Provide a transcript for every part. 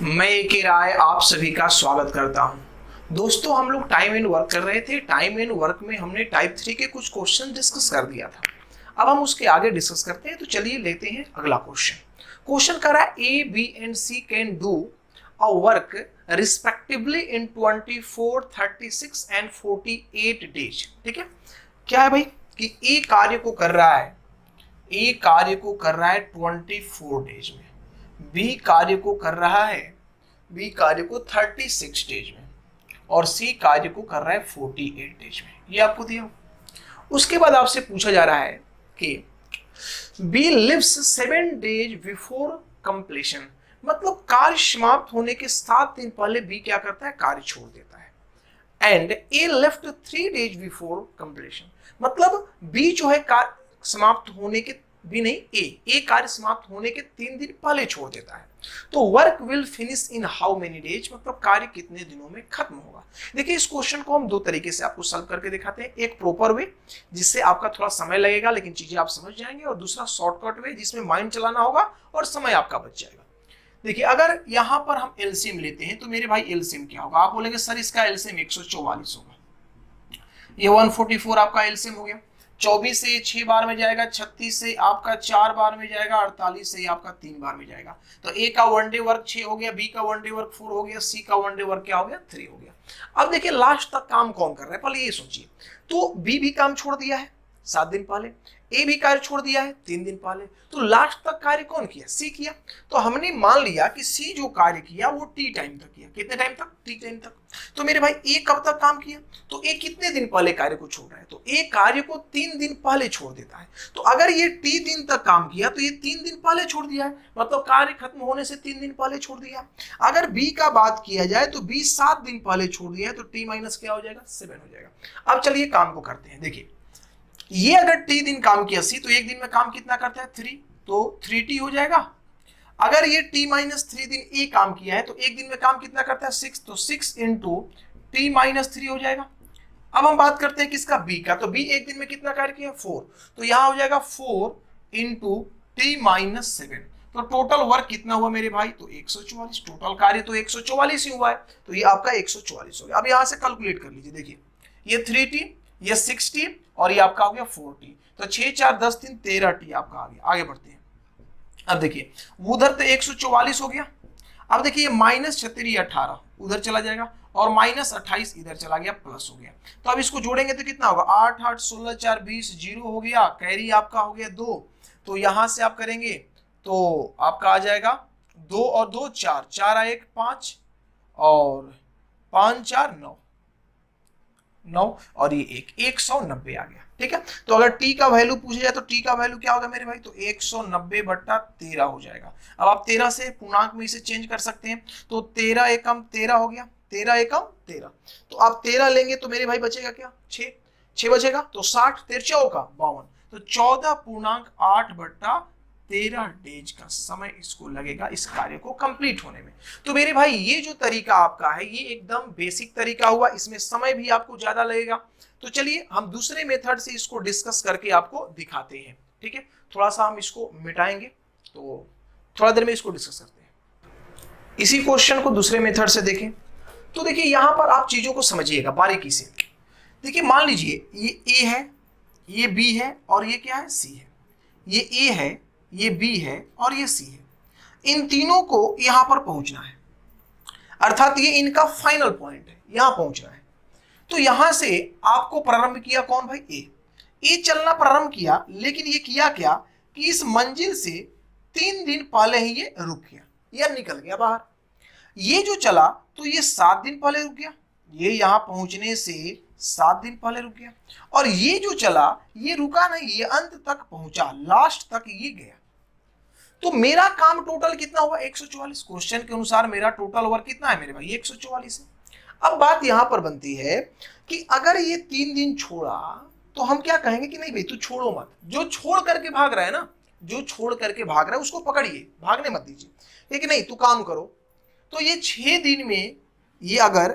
मैं एक ही राय आप सभी का स्वागत करता हूं। दोस्तों, हम लोग टाइम एंड वर्क कर रहे थे। टाइम एंड वर्क में हमने टाइप 3 के कुछ क्वेश्चन डिस्कस कर दिया था। अब हम उसके आगे डिस्कस करते हैं। तो चलिए लेते हैं अगला क्वेश्चन। क्वेश्चन कर रहा है A B and C can do a work respectively in 24, 36 and 48 days. ठीक है, क्या है भाई कि ए कार्य को कर रहा है, ए कार्य को कर रहा है 24 डेज में, बी कार्य को कर रहा है, बी कार्य को 36 डेज में, और सी कार्य को कर रहा है 48 डेज में। ये आपको दिया। उसके बाद आपसे पूछा जा रहा है कि B lives 7 days before completion, मतलब कार्य समाप्त होने के 7 दिन पहले बी क्या करता है, कार्य छोड़ देता है। And A left 3 days before completion, मतलब बी जो है कार्य समाप्त होने के, बी नहीं, ए कार्य समाप्त होने के 3 दिन पहले छोड़ देता है। तो work will finish in how many days, मतलब कार्य कितने दिनों में खत्म होगा। देखिए, इस क्वेश्चन को हम दो तरीके से आपको सॉल्व करके दिखाते हैं। एक प्रॉपर वे जिससे आपका थोड़ा समय लगेगा लेकिन चीजें आप समझ जाएंगे, और दूसरा शॉर्टकट वे जिसमें माइंड चलाना होगा और समय आपका बच जाएगा। देखिए, अगर यहां पर हम एलसीएम लेते हैं तो मेरे भाई एलसीएम क्या होगा, आप बोलेंगे सर इसका एलसीएम 144 होगा। ये 144 आपका एलसीएम हो गया। 24 से 6 बार में जाएगा, 36 से आपका 4 बार में जाएगा, 48 से आपका 3 बार में जाएगा। तो ए का वनडे वर्क 6 हो गया, बी का वनडे वर्क 4 हो गया, सी का वनडे वर्क क्या हो गया, 3 हो गया। अब देखिए लास्ट तक काम कौन कर रहा है, पहले ये सोचिए। तो बी भी काम छोड़ दिया है 7 दिन पहले, ए भी कार्य छोड़ दिया है 3 दिन पहले, तो लास्ट तक कार्य कौन किया, सी किया। तो हमने मान लिया कि सी जो कार्य किया वो टी टाइम तक किया। कितने टाइम तक, टी टाइम तक। तो मेरे भाई ए कब तक काम किया, तो ए कितने दिन पहले कार्य को छोड़ रहा है, तो ए कार्य को 3 दिन पहले छोड़ देता है। तो अगर ये टी दिन तक काम किया तो ये 3 दिन पहले छोड़ दिया है, मतलब कार्य खत्म होने से 3 दिन पहले छोड़ दिया। अगर बी का बात किया जाए तो बी 7 दिन पहले छोड़ दिया है, तो टी माइनस क्या हो जाएगा, 7 हो जाएगा। अब चलिए काम को करते हैं। देखिए, ये अगर टी दिन काम किया सी, तो एक दिन में काम कितना करता है, 3, तो 3t हो जाएगा। अगर ये t माइनस 3 दिन ए काम किया है तो एक दिन में काम कितना करता है, 6, तो 6 इंटू टी माइनस 3 हो जाएगा। अब हम बात करते हैं किसका, बी का। तो बी एक दिन में कितना कार्य किया, 4, तो यहां हो जाएगा 4 इंटू टी माइनस 7। तो टोटल वर्क कितना हुआ मेरे भाई, तो 144। टोटल कार्य तो 144 ही हुआ है, तो ये आपका 144 हो गया। अब यहां से कैलकुलेट कर लीजिए। देखिए, ये 3t, ये 6t, और ये आपका हो गया 4t। तो 6 4 10 3 13t आपका आ गया। आगे बढ़ते हैं। अब देखिए, उधर तो 144 हो गया। अब देखिए, ये माइनस 36 18 उधर चला जाएगा, और माइनस 28 इधर चला गया, प्लस हो गया। तो अब इसको जोड़ेंगे तो कितना होगा, 8 8 16 4 20, 0 हो गया, कैरी आपका हो गया 2। तो यहां से आप करेंगे तो आपका आ जाएगा 2 और 2 4, 4 आ 1 5, और 5 4 9, 9, और ये 190 आ गया। ठीक है, तो अगर t का वैल्यू पूछा जाए तो t का वैल्यू क्या होगा मेरे भाई, तो 190/13 हो जाएगा। अब आप 13 से पूर्णांक में इसे चेंज कर सकते हैं, तो 13 एकम 13 हो गया, 13 एकम 13। तो आप 13 लेंगे तो मेरे भाई बचेगा क्या, 6 बचेगा, तो 60 13 का 52, तो 14.8/13 डेज का समय इसको लगेगा इस कार्य को कंप्लीट होने में। तो मेरे भाई ये जो तरीका आपका है ये एकदम बेसिक तरीका हुआ, इसमें समय भी आपको ज्यादा लगेगा। तो चलिए हम दूसरे मेथड से इसको डिस्कस करके आपको दिखाते हैं। ठीक है, थोड़ा सा हम इसको मिटाएंगे, तो थोड़ा देर में इसको डिस्कस करते हैं। इसी क्वेश्चन को दूसरे मेथड से देखें तो देखिए, यहां पर आप चीजों को समझिएगा बारीकी से। देखिए, मान लीजिए ये ए है, ये बी है, और ये क्या है, सी है। ये ए है, ये बी है, और ये सी है। इन तीनों को यहां पर पहुंचना है, अर्थात ये इनका फाइनल पॉइंट है, यहां पहुंचना है। तो यहां से आपको प्रारंभ किया कौन भाई, ए चलना प्रारंभ किया, लेकिन ये किया क्या कि इस मंजिल से 3 दिन पहले ही ये रुक गया या निकल गया बाहर। ये जो चला तो ये 7 दिन पहले रुक गया, ये यहां पहुंचने से 7 दिन पहले रुक गया। और ये जो चला ये रुका नहीं, ये अंत तक पहुंचा, लास्ट तक ये गया। तो मेरा काम टोटल कितना हुआ, 144। क्वेश्चन के अनुसार मेरा टोटल वर्क कितना है मेरे भाई, 144 है। अब बात यहां पर बनती है कि अगर ये 3 दिन छोड़ा तो हम क्या कहेंगे कि नहीं भाई तू छोड़ो मत, जो छोड़ करके भाग रहा है ना, जो छोड़ करके भाग रहा है उसको पकड़िए, भागने मत दीजिए। लेकिन नहीं, तू काम करो। तो ये 6 दिन में, ये अगर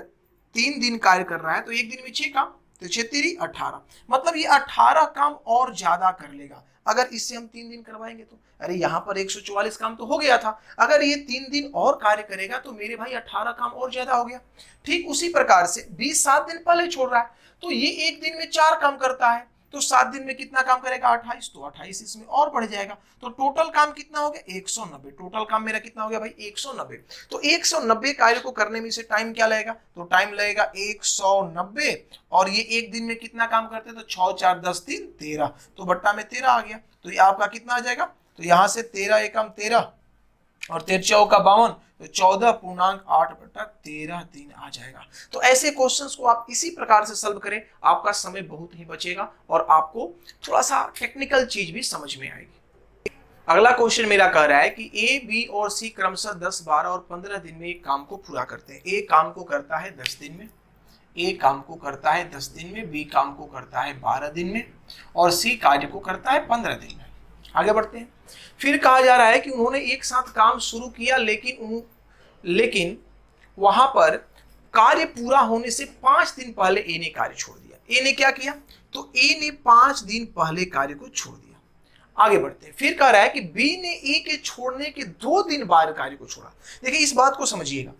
3 दिन कार्य कर रहा है तो एक दिन में 6 काम, तो 6 3 18, मतलब ये 18 काम और ज्यादा कर लेगा। अगर इससे हम 3 दिन करवाएंगे तो अरे यहाँ पर 144 काम तो हो गया था, अगर ये 3 दिन और कार्य करेगा तो मेरे भाई 18 काम और ज्यादा हो गया। ठीक उसी प्रकार से 20 7 दिन पहले छोड़ रहा है तो ये एक दिन में 4 काम करता है, तो 7 दिन में कितना काम करेगा 28, तो 28 इसमें और बढ़ जाएगा, तो टोटल काम कितना हो गया 190। टोटल काम मेरा कितना हो गया भाई 190। तो 190 कार्य को करने में से टाइम क्या लगेगा, तो टाइम लगेगा 190, और ये एक दिन में कितना काम करते हैं, तो 6 4 10 3 13, तो बट्टा में 13 आ गया, तो ये आपका कितना आ जाएगा, तो यहां से 13 एकम 13 और 13 चौका 52, तो 14.8/13 दिन आ जाएगा। तो ऐसे क्वेश्चंस को आप इसी प्रकार से सॉल्व करें, आपका समय बहुत ही बचेगा और आपको थोड़ा सा टेक्निकल चीज भी समझ में आएगी। अगला क्वेश्चन मेरा कह रहा है कि ए बी और सी क्रमशः 10 12 और 15 दिन में एक काम को पूरा करते हैं। ए काम को करता है 10 दिन में, ए काम को करता है 10 दिन में, बी काम को करता है 12 दिन में और सी कार्य को करता है 15 दिन में। आगे बढ़ते हैं। फिर कहा जा रहा है कि उन्होंने एक साथ काम शुरू किया लेकिन वहां पर कार्य पूरा होने से 5 दिन पहले ए ने कार्य छोड़ दिया। ए ने क्या किया, तो ए ने 5 दिन पहले कार्य को छोड़ दिया। आगे बढ़ते हैं। फिर कह रहा है कि बी ने ए के छोड़ने के 2 दिन बाद कार्य को छोड़ा। देखिए इस बात को समझिएगा,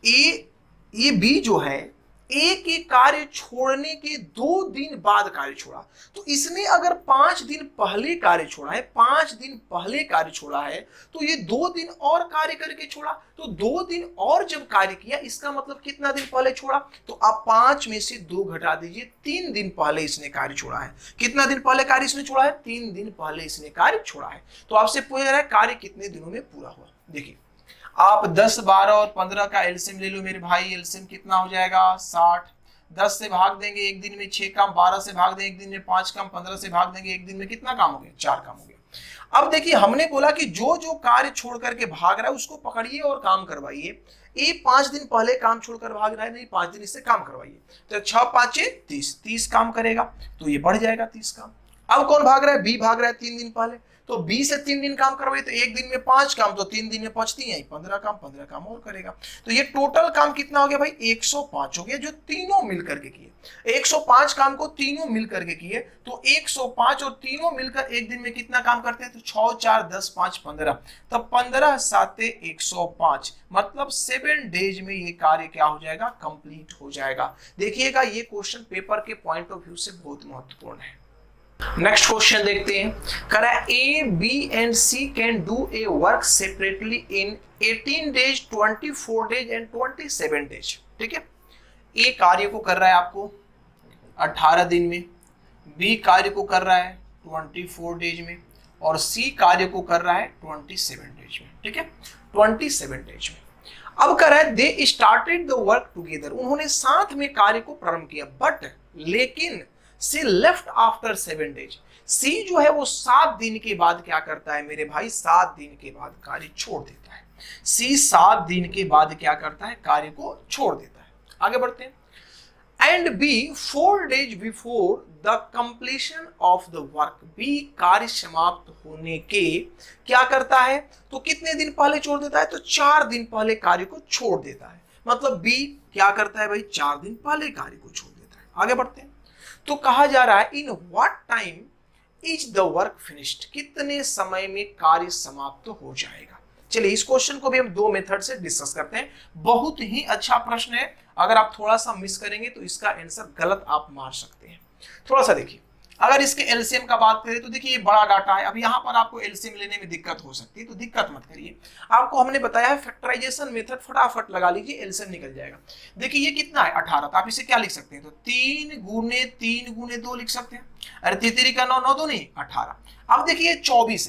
ये बी जो है ए के कार्य छोड़ने के 2 दिन बाद कार्य छोड़ा, तो इसने अगर 5 दिन पहले कार्य छोड़ा है, 5 दिन पहले कार्य छोड़ा है, तो ये 2 दिन और कार्य करके छोड़ा, तो 2 दिन और जब कार्य किया इसका मतलब कितना दिन पहले छोड़ा, तो आप 5 में से 2 घटा दीजिए, 3 दिन पहले इसने कार्य छोड़ा है। कितना दिन पहले कार्य इसने छोड़ा है, 3 दिन पहले इसने कार्य छोड़ा है। तो आपसे पूछ रहा है कार्य कितने दिनों में पूरा हुआ। देखिए आप 10 12 और 15 का एलसीएम ले लो मेरे भाई, एलसीएम कितना हो जाएगा 60। 10 से भाग देंगे एक दिन में 6 काम, 12 से भाग देंगे एक दिन में 5 काम, 15 से भाग देंगे एक दिन में कितना काम हो गया 4 काम हो गया। अब देखिए हमने बोला कि जो जो कार्य छोड़ करके भाग रहा है उसको पकड़िए और काम करवाइए। ये 5 दिन पहले काम छोड़कर भाग रहा है, नहीं 5 दिन इससे काम करवाइए, तो 6 5 30 काम करेगा, तो ये बढ़ जाएगा 30 काम। अब कौन भाग रहा है, बी भाग रहा है 3 दिन पहले, तो 20 से 3 दिन काम करवाइए, तो एक दिन में 5 काम, तो 3 दिन में पहुंचती है 15 काम और करेगा। तो ये टोटल काम कितना हो गया भाई 105 हो गया, जो तीनों मिलकर के किए। 105 काम को तीनों मिलकर के किए, तो 105 और तीनों मिलकर एक दिन में कितना काम करते हैं, तो 6 4 10 5 15, तब 15 7 105, मतलब 7 डेज में ये कार्य क्या हो जाएगा, कंप्लीट हो जाएगा। देखिएगा ये क्वेश्चन पेपर के पॉइंट ऑफ व्यू से बहुत महत्वपूर्ण है। नेक्स्ट क्वेश्चन देखते हैं। कह रहा है A B and C can do a work separately in 18 days 24 days and 27 days. ठीक है, ए कार्य को कर रहा है आपको 18 दिन में, बी कार्य को कर रहा है 24 डेज में और सी कार्य को कर रहा है 27 डेज में। ठीक है, 27 डेज में। अब कह रहा है दे स्टार्टेड द वर्क टुगेदर, उन्होंने साथ में कार्य को प्रारंभ किया, बट लेकिन सी लेफ्ट आफ्टर 7 डेज, सी जो है वो 7 दिन के बाद क्या करता है मेरे भाई, 7 दिन के बाद कार्य छोड़ देता है। सी 7 दिन के बाद क्या करता है, कार्य को छोड़ देता है। आगे बढ़ते हैं। And B 4 days before the completion of the work, B कार्य समाप्त होने के क्या करता है, तो कितने दिन पहले छोड़ देता है, तो 4 दिन पहले कार्य को छोड़ देता है। मतलब बी क्या करता है भाई, 4 दिन पहले कार्य को छोड़ देता है। आगे बढ़ते हैं। तो कहा जा रहा है in what time is the work finished, कितने समय में कार्य समाप्त हो जाएगा। चलिए इस क्वेश्चन को भी हम 2 मेथड से डिस्कस करते हैं। बहुत ही अच्छा प्रश्न है, अगर आप थोड़ा सा मिस करेंगे तो इसका आंसर गलत आप मार सकते हैं। थोड़ा सा देखिए, अगर इसके एलसीएम का बात करें तो देखिए ये बड़ा डाटा है, अब यहाँ पर आपको एलसीएम लेने में दिक्कत हो सकती है, तो दिक्कत मत करिए। आपको हमने बताया है फैक्टराइजेशन मेथड, फटाफट लगा लीजिए एलसीएम निकल जाएगा। देखिए ये कितना है 18, तो आप इसे क्या लिख सकते हैं, तो 3 गुने 3 गुने 2 लिख सकते हैं। अरे 3 का 9 9 2 नहीं 18। अब देखिए 24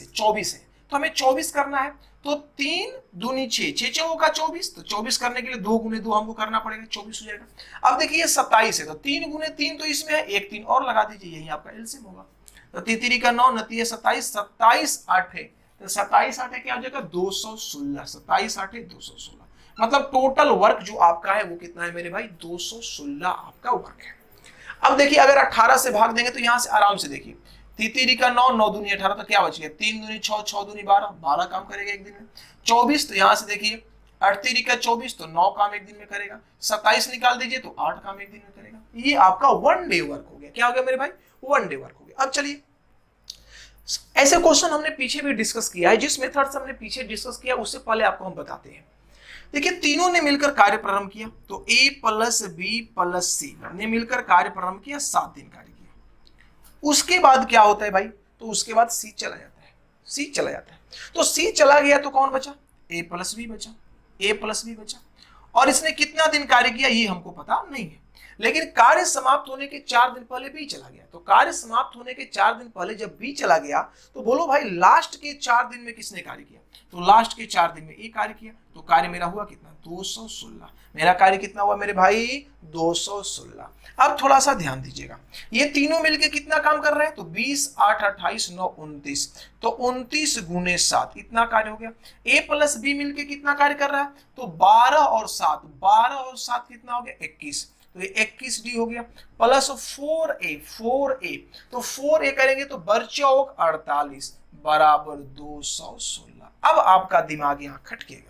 है, तो हमें 24 करना है, तो 3 दूनी 6, 6 चौको का 24, तो 24 करने के लिए 2 गुने 2 हमको करना पड़ेगा, 24 हो जाएगा। अब देखिए 27 है, तो 3 गुने 3 तो इसमें है, एक 3 और लगा दीजिए, यही आपका एलसीएम होगा। तो 3 का 9 9 27, 27 8 है, तो 27 8 क्या हो जाएगा 216, 27 8 216, मतलब टोटल वर्क जो आपका है वो कितना है मेरे भाई 216 आपका वर्क है। अब देखिए अगर 18 से भाग देंगे तो यहां से आराम से देखिए, 3 का 9 9 दूनी 18, तो क्या बच गया 3 दूनी 6 6 दूनी 12 काम करेगा एक दिन में। 24 तो यहां से देखिए 8 का 24, तो 9 काम एक दिन में करेगा। 27 निकाल दीजिए तो 8 काम एक दिन में करेगा। ये आपका 1 डे वर्क हो गया। क्या हो गया मेरे भाई 1 डे वर्क हो गया। अब चलिए ऐसे क्वेश्चन हमने पीछे भी डिस्कस किया है। जिस मेथड से हमने पीछे डिस्कस किया उससे पहले आपको हम बताते हैं। देखिए, तीनों ने मिलकर कार्य प्रारंभ किया, तो ए प्लस बी प्लस सी ने मिलकर कार्य प्रारंभ किया, 7 दिन कार्य किया। उसके बाद क्या होता है भाई, तो उसके बाद सी चला जाता है, सी चला जाता है। तो सी चला गया तो कौन बचा, ए प्लस बी बचा, ए प्लस बी बचा। और इसने कितना दिन कार्य किया ये हमको पता नहीं है, लेकिन कार्य समाप्त होने के 4 दिन पहले बी चला गया। तो कार्य समाप्त होने के 4 दिन पहले जब बी चला गया तो बोलो भाई लास्ट के 4 दिन में किसने कार्य किया, तो लास्ट के 4 दिन में ए कार्य किया। तो कार्य मेरा हुआ कितना, 216। मेरा कार्य कितना हुआ मेरे भाई, 216। अब थोड़ा सा ध्यान दीजिएगा, ये तीनों मिलके कितना काम कर रहे हैं, तो 20 8 28 9 29, तो 29 गुने 7 इतना कार्य हो गया। ए प्लस बी मिलके कितना कार्य कर रहा है, तो 12 और 7, 12 और 7 कितना हो गया, 21, तो ये 21 डी हो गया, प्लस 4a, तो 4a करेंगे तो बरचौक 48 बराबर 216। अब आपका दिमाग यहां खटकेगा,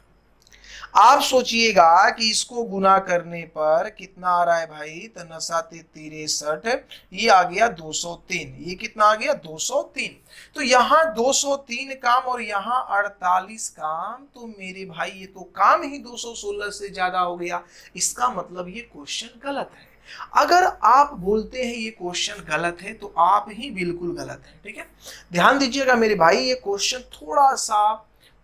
आप सोचिएगा कि इसको गुना करने पर कितना आ रहा है भाई, तो 9 ये आ गया 203, ये कितना आ गया 203। तो यहाँ 203 काम और यहाँ 48 काम, तो मेरे भाई ये तो काम ही 216 से ज्यादा हो गया। इसका मतलब ये क्वेश्चन गलत है। अगर आप बोलते हैं ये क्वेश्चन गलत है तो आप ही बिल्कुल गलत है, ठीक है। ध्यान दीजिएगा मेरे भाई, ये क्वेश्चन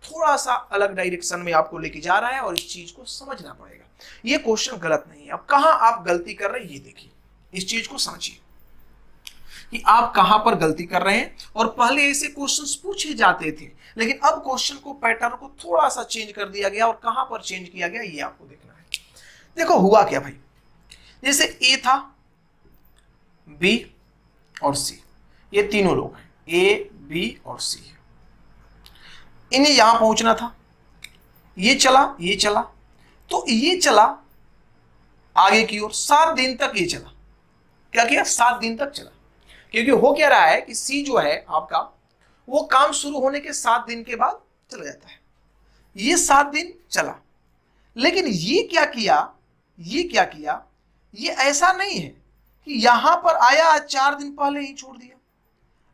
थोड़ा सा अलग डायरेक्शन में आपको लेके जा रहा है और इस चीज को समझना पड़ेगा। ये क्वेश्चन गलत नहीं है। अब कहां आप गलती कर रहे हैं ये देखिए, इस चीज को समझिए कि आप कहां पर गलती कर रहे हैं। और पहले ऐसे क्वेश्चंस पूछे जाते थे, लेकिन अब क्वेश्चन को पैटर्न को थोड़ा सा चेंज कर दिया गया, और कहां पर चेंज किया गया ये आपको देखना है। देखो हुआ क्या भाई, जैसे ए था, बी और सी, ये तीनों लोग हैं, ए बी और सी। इन्हें यहां पहुंचना था, ये चला, तो ये चला आगे की ओर 7 दिन तक ये चला। क्या किया, 7 दिन तक चला। क्योंकि हो क्या रहा है कि सी जो है आपका, वो काम शुरू होने के 7 दिन के बाद चला जाता है। ये 7 दिन चला, लेकिन ये क्या किया, ये ऐसा नहीं है कि यहां पर आया 4 दिन पहले ही छोड़ दिया।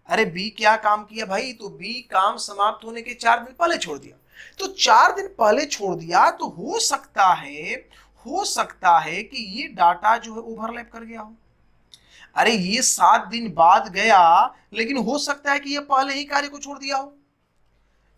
अरे बी क्या काम किया भाई, तो बी काम समाप्त होने के 4 दिन पहले छोड़ दिया। तो 4 दिन पहले छोड़ दिया तो हो सकता है कि ये डाटा जो है ओवरलैप कर गया हो। अरे ये 7 दिन बाद गया, लेकिन हो सकता है कि ये पहले ही कार्य को छोड़ दिया हो,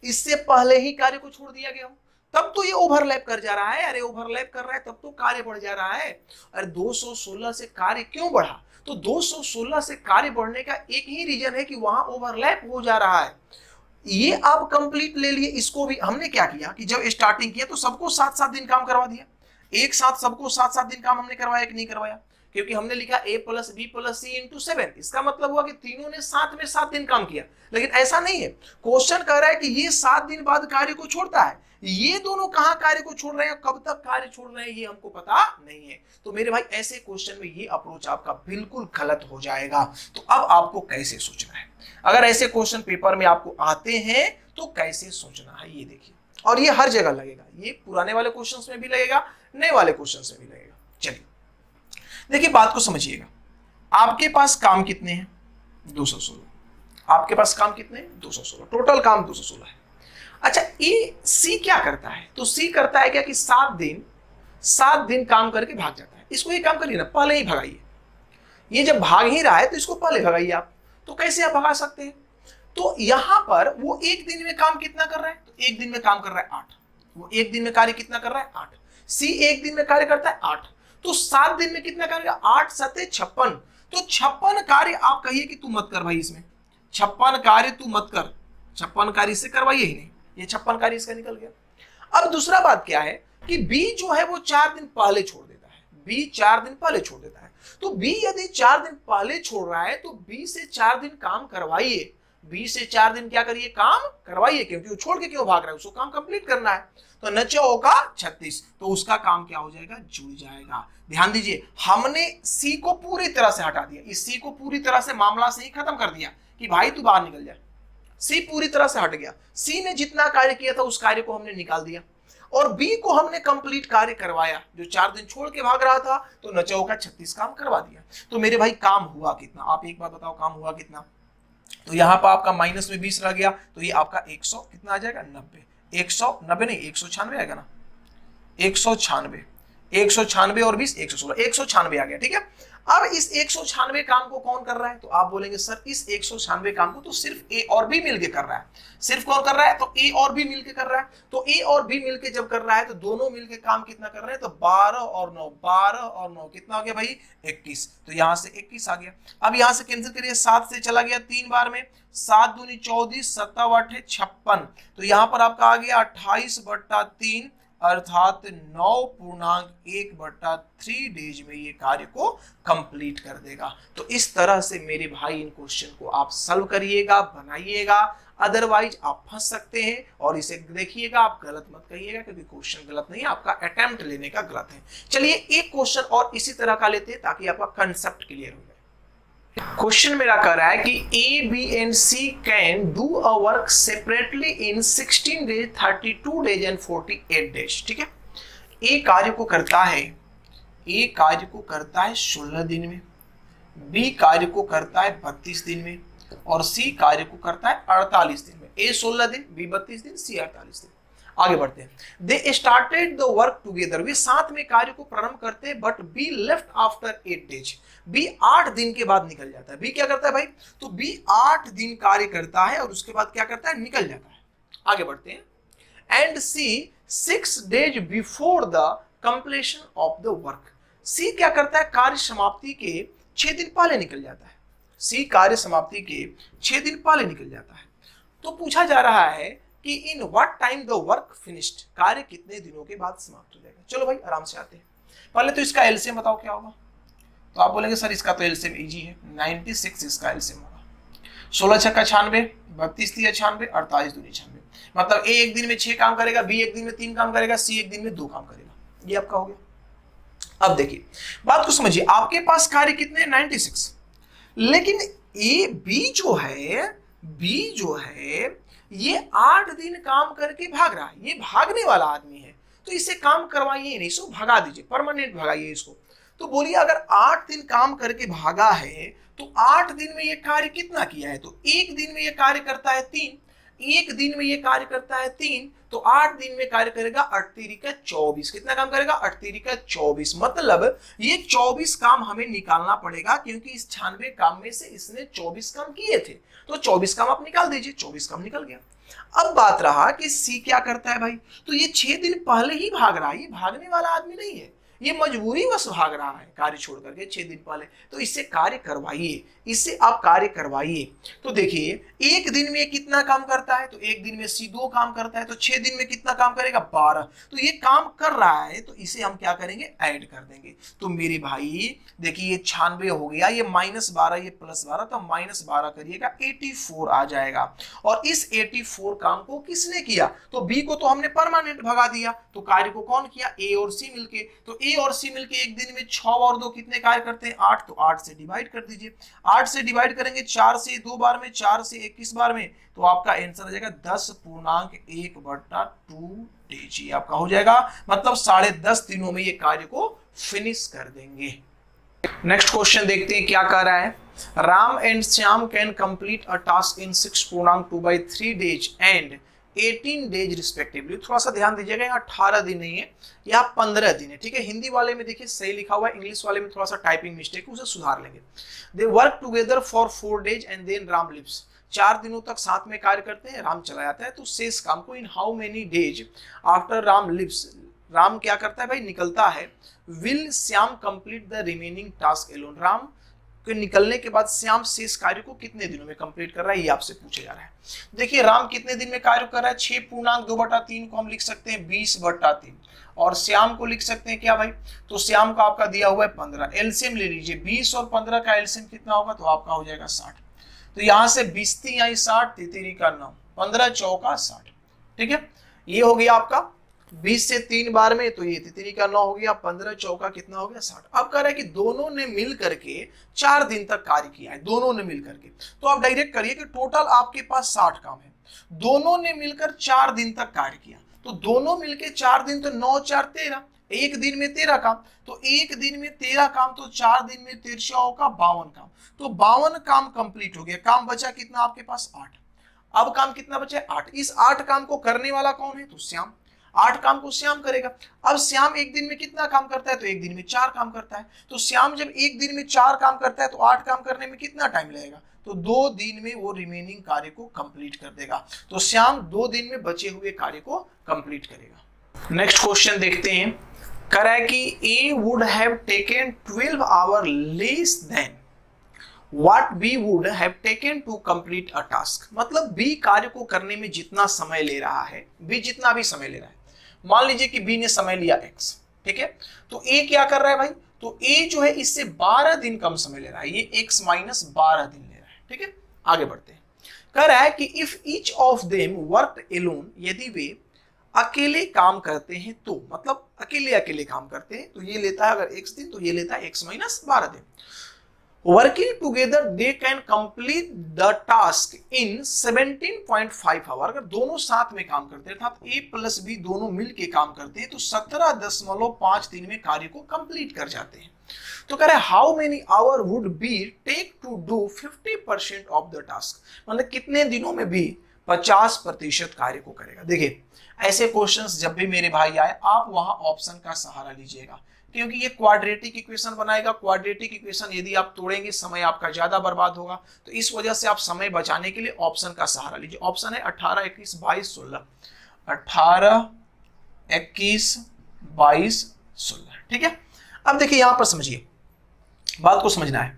इससे पहले ही कार्य को छोड़ दिया गया हो, तब तो ये ओवरलैप कर जा रहा है। अरे ओवरलैप कर रहा है तब तो कार्य बढ़ जा रहा है। अरे 216 से कार्य क्यों बढ़ा, तो 216 से कार्य बढ़ने का एक ही रीजन है कि वहां ओवरलैप हो जा रहा है। ये आप कंप्लीट ले लिए। इसको भी हमने क्या किया कि जब स्टार्टिंग किया तो सबको 7-7 दिन काम करवा दिया, एक साथ सबको 7-7 दिन काम हमने करवाया कि नहीं करवाया, क्योंकि हमने लिखा a plus B plus C into 7। इसका मतलब हुआ कि तीनों ने साथ में 7 दिन काम किया। लेकिन ऐसा नहीं है, क्वेश्चन कह रहा है कि ये 7 दिन बाद कार्य को छोड़ता है। ये दोनों कहां कार्य को छोड़ रहे हैं, कब तक कार्य छोड़ रहे हैं ये हमको पता नहीं है। तो मेरे भाई ऐसे क्वेश्चन में ये अप्रोच आपका बिल्कुल गलत हो जाएगा। तो अब आपको कैसे सोचना है, अगर ऐसे क्वेश्चन पेपर में आपको आते हैं तो कैसे सोचना है ये देखिए। और ये हर जगह लगेगा, ये पुराने वाले क्वेश्चंस में भी लगेगा, नए वाले क्वेश्चंस में भी लगेगा। चलिए देखिए, बात को समझिएगा। आपके पास काम कितने हैं, 216। आपके पास काम कितने हैं, 216, टोटल काम 216 है। अच्छा, ये सी क्या करता है, तो सी करता है क्या कि 7 दिन काम करके भाग जाता है। इसको ये काम करिए ना, पहले ही भगाइए। ये जब भाग ही रहा है तो इसको पहले भगाइए आप। तो कैसे आप भगा सकते हैं, तो यहां पर वो एक दिन में काम कितना कर रहा है, तो एक दिन में काम कर रहा है 8। वो एक दिन में कार्य कितना कर रहा है, 8। सी एक दिन में कार्य करता है 8, तो 7 दिन में कितना करेगा, 8 7 56। तो 56 कार्य आप कहिए कि तू मत कर भाई, इसमें 56 कार्य तू मत कर, 56 कार्य इससे करवाइए ही नहीं, ये 56 कार्य इसका निकल गया। अब दूसरा बात क्या है कि बी जो है वो 4 दिन पहले छोड़ देता है, बी 4 दिन पहले छोड़ देता है। तो बी यदि 4 दिन पहले छोड़ रहा है तो बी से 4 दिन काम करवाइए, बी से 4 दिन क्या करिए, काम करवाइए, क्योंकि वो छोड़ के क्यों भाग रहा है, उसको काम कंप्लीट करना है। तो नचा होगा 36, तो उसका काम क्या हो जाएगा, जुड़ जाएगा। ध्यान दीजिए, हमने सी को पूरी तरह से हटा दिया, इस सी को पूरी तरह से मामला से ही खत्म कर दिया कि भाई तू बाहर निकल जा। सी पूरी तरह से हट गया, सी ने जितना कार्य किया था उस कार्य को हमने निकाल दिया, और बी को हमने कंप्लीट कार्य करवाया, जो 4 दिन छोड़ के भाग रहा था, तो नचा होगा 36 काम करवा दिया। तो मेरे भाई काम हुआ कितना, आप एक बार बताओ काम हुआ कितना, तो यहाँ पर आपका माइनस में 20 रह गया, तो ये आपका 100 कितना आ जाएगा 90, 190 नहीं 196 आएगा ना, 196, 196 और 20 116, 196 आ गया। ठीक है, अब इस 196 काम को कौन कर रहा है, तो आप बोलेंगे सर इस 196 काम को तो सिर्फ ए और बी मिलके कर रहा है। सिर्फ कौन कर रहा है, तो ए और बी मिलके कर रहा है। तो ए और बी मिलके जब कर रहा है तो दोनों मिलके काम कितना कर रहे हैं, तो 12 और 9, 12 और 9 कितना हो गया भाई 21, तो यहां से 21 आ गया। अब यहां से कैंसिल करिए, 7 से चला गया 3 बार में, 7 दूनी 14, 7 8 56, तो यहां पर आपका आ गया 28/3 अर्थात 9.1/3 डेज में ये कार्य को कंप्लीट कर देगा। तो इस तरह से मेरे भाई इन क्वेश्चन को आप सॉल्व करिएगा, बनाइएगा, अदरवाइज आप फंस सकते हैं। और इसे देखिएगा, आप गलत मत कहिएगा क्योंकि क्वेश्चन गलत नहीं है, आपका अटेम्प्ट लेने का गलत है। चलिए एक क्वेश्चन और इसी तरह का लेते हैं ताकि आपका कंसेप्ट क्लियर हो जाए। क्वेश्चन मेरा कह रहा है कि A B and C can do a work separately in 16 days, 32 days and 48 days. ठीक है, ए कार्य को करता है, ए कार्य को करता है 16 दिन में, बी कार्य को करता है 32 दिन में और सी कार्य को करता है 48 दिन में। ए 16 दिन, बी 32 दिन, सी 48 दिन। आगे बढ़ते हैं। They started the work together, वे साथ में कार्य को प्रारंभ करते हैं, but B left after 8 days, B 8 दिन के बाद निकल जाता है। बी क्या करता है भाई, तो बी 8 दिन कार्य करता है और उसके बाद क्या करता है, निकल जाता है। आगे बढ़ते हैं। And C 6 days before the completion of the work, C क्या करता है, कार्य समाप्ति के 6 दिन पहले निकल जाता है। सी कार्य समाप्ति के 6 दिन पहले निकल जाता है। तो पूछा जा रहा है कि in what time the work finished, कार्य कितने दिनों के बाद समाप्त हो जाएगा। चलो भाई आराम से आते हैं। पहले तो इसका एलसीएम बताओ क्या होगा, तो आप बोलेंगे सर इसका तो एलसीएम इजी है, 96 इसका एलसीएम होगा। 16 छक्का 96, 32 तिया 96, 48 दूनी 96, मतलब ए एक दिन में 6 काम करेगा, बी एक दिन में 3 काम करेगा, सी एक दिन में 2 काम करेगा। ये आपका हो गया। अब देखिए बात को समझिए, आपके पास कार्य कितने 96, लेकिन ए बी जो है ये 8 दिन काम करके भाग रहा है, ये भागने वाला आदमी है, तो इसे काम करवाइए नहीं, इसको भगा दीजिए, परमानेंट भगाइए इसको। तो बोलिए अगर 8 दिन काम करके भागा है तो 8 दिन में ये कार्य कितना किया है, तो एक दिन में ये कार्य करता है 3, एक दिन में ये कार्य करता है 3, तो 8 दिन में कार्य करेगा 8 तिरिका 24, कितना काम करेगा 8 तिरिका 24, मतलब ये 24 काम हमें निकालना पड़ेगा क्योंकि इस 96 काम में से इसने 24 काम किए थे, तो 24 काम आप निकाल दीजिए, 24 काम निकल गया। अब बात रहा कि सी क्या करता है भाई, तो ये 6 दिन पहले ही भाग रहा है, ये भागने वाला आदमी नहीं है, ये मजबूरी बस भाग रहा है कार्य छोड़ करके 6 दिन पहले, तो इससे कार्य करवाइए, इससे आप कार्य करवाइए। तो देखिए एक दिन में कितना काम करता है, तो एक दिन में सी 2 काम करता है, तो 6 दिन में कितना काम करेगा 12, तो ये काम कर रहा है, तो इसे हम क्या करेंगे ऐड कर देंगे। तो मेरे भाई देखिए ये 96 हो गया, ये -12 ये +12, तो -12 करिएगा 84 आ जाएगा। और इस 84 काम को किसने किया, तो बी को तो हमने परमानेंट भगा दिया, तो कार्य को कौन किया, ए और सी मिलके, तो ए और सी मिलके एक दिन में 6 और 2 कितने कार्य करते हैं 8, तो 8 से डिवाइड कर दीजिए, 8 से डिवाइड करेंगे 4 से 2 बार में, 4 से 21 बार में, तो आपका आंसर आ जाएगा 10.1/2 डेज, ये आपका हो जाएगा, मतलब 10.5 दिनों में ये कार्य को फिनिश कर देंगे। नेक्स्ट क्वेश्चन देखते हैं क्या कह रहा है। Ram and Shyam can complete a task in 6.2/3 days and 18 days respectively. थोड़ा सा ध्यान दीजिएगा, यहाँ 18 दिन नहीं है, यहाँ 15 दिन है। ठीक है, हिंदी वाले में देखिए सही लिखा हुआ है, इंग्लिश वाले में थोड़ा सा टाइपिंग मिस्टेक है, उसे सुधार लेंगे। They work together for 4 days and then Ram lives, 4 दिनों तक साथ में कार्य करते हैं, राम चला जाता है। तो शेष काम को in how many days after Ram lives, Ram क्या करता है भाई निकलता है, will Shyam complete the remaining task alone, Ram के निकलने के बाद श्याम शेष कार्य को कितने दिनों में कंप्लीट कर रहा है, ये आपसे पूछा जा रहा है। देखिए राम कितने दिन में कार्य कर रहा है, 6.2/3 को हम लिख सकते हैं 20/3, और श्याम को लिख सकते हैं क्या भाई, तो श्याम का आपका दिया हुआ है 15, एलसीएम ले लीजिए, 20 और 15 का एलसीएम कितना होगा, तो आपका हो जाएगा 60, तो यहाँ से 20 आई 60, 3 का 9, 15 चौका 60। ठीक है, ये हो गया आपका 20 से 3 बार में, तो ये 3 का 9 हो गया, 15 चौका कितना हो गया 60। अब कह रहा है कि दोनों ने मिल करके 4 दिन तक कार्य किया है, दोनों ने मिल करके, तो आप डायरेक्ट करिए कि टोटल आपके पास 60 काम है, दोनों ने मिलकर 4 दिन तक कार्य किया, तो दोनों मिलकर 4 दिन, तो 9 4 13, एक दिन में 13 काम, तो एक दिन में 13 काम, तो 4 दिन में 13 का 52 काम, तो 52 काम कंप्लीट हो गया। काम बचा कितना आपके पास 8। अब काम कितना बचा है 8। इस 8 काम को करने वाला कौन है, तो श्याम। 8 काम को श्याम करेगा। अब श्याम एक दिन में कितना काम करता है, तो एक दिन में 4 काम करता है। तो श्याम जब एक दिन में 4 काम करता है तो 8 काम करने में कितना टाइम लगेगा, तो 2 दिन में वो रिमेनिंग कार्य को कंप्लीट कर देगा। तो श्याम 2 दिन में बचे हुए कार्य को कंप्लीट करेगा। नेक्स्ट क्वेश्चन देखते हैं। कह रहा है कि A would have taken 12 hour less than what B would have taken to complete a task. मतलब बी कार्य को करने में जितना समय ले रहा है, बी जितना भी समय ले रहा है, मान लीजिए कि बी ने समय लिया x, ठीक है, तो ए क्या कर रहा है भाई, तो ए जो है इससे 12 दिन कम समय ले रहा है, ये x माइनस 12 दिन ले रहा है, ठीक है। आगे बढ़ते हैं। कह रहा है कि if each of them worked alone, यदि वे अकेले काम करते हैं तो, मतलब अकेले अकेले काम करते हैं, तो ये लेता है अगर x दिन, तो ये लेता है x माइनस 12 दिन। Working together they can complete the task in 17.5 hour. अगर दोनों साथ में काम करते हैं, अर्थात ए प्लस बी दोनों मिलके काम करते हैं, तो 17.5 दिन में कार्य को कंप्लीट कर जाते हैं। तो कह रहे हैं how many hour would be take to do 50% of the task, मतलब कितने दिनों में भी 50% कार्य को करेगा। देखिए ऐसे क्वेश्चंस जब भी मेरे भाई आए, आप वहां ऑप्शन का सहारा लीजिएगा, क्योंकि ये क्वाड्रेटिक इक्वेशन बनाएगा। क्वाड्रेटिक इक्वेशन यदि आप तोड़ेंगे समय आपका ज्यादा बर्बाद होगा, तो इस वजह से आप समय बचाने के लिए ऑप्शन का सहारा लीजिए। ऑप्शन है 18, 21, 22, 16, 18, 21, 22, 16, ठीक है। अब देखिए यहां पर समझिए, बात को समझना है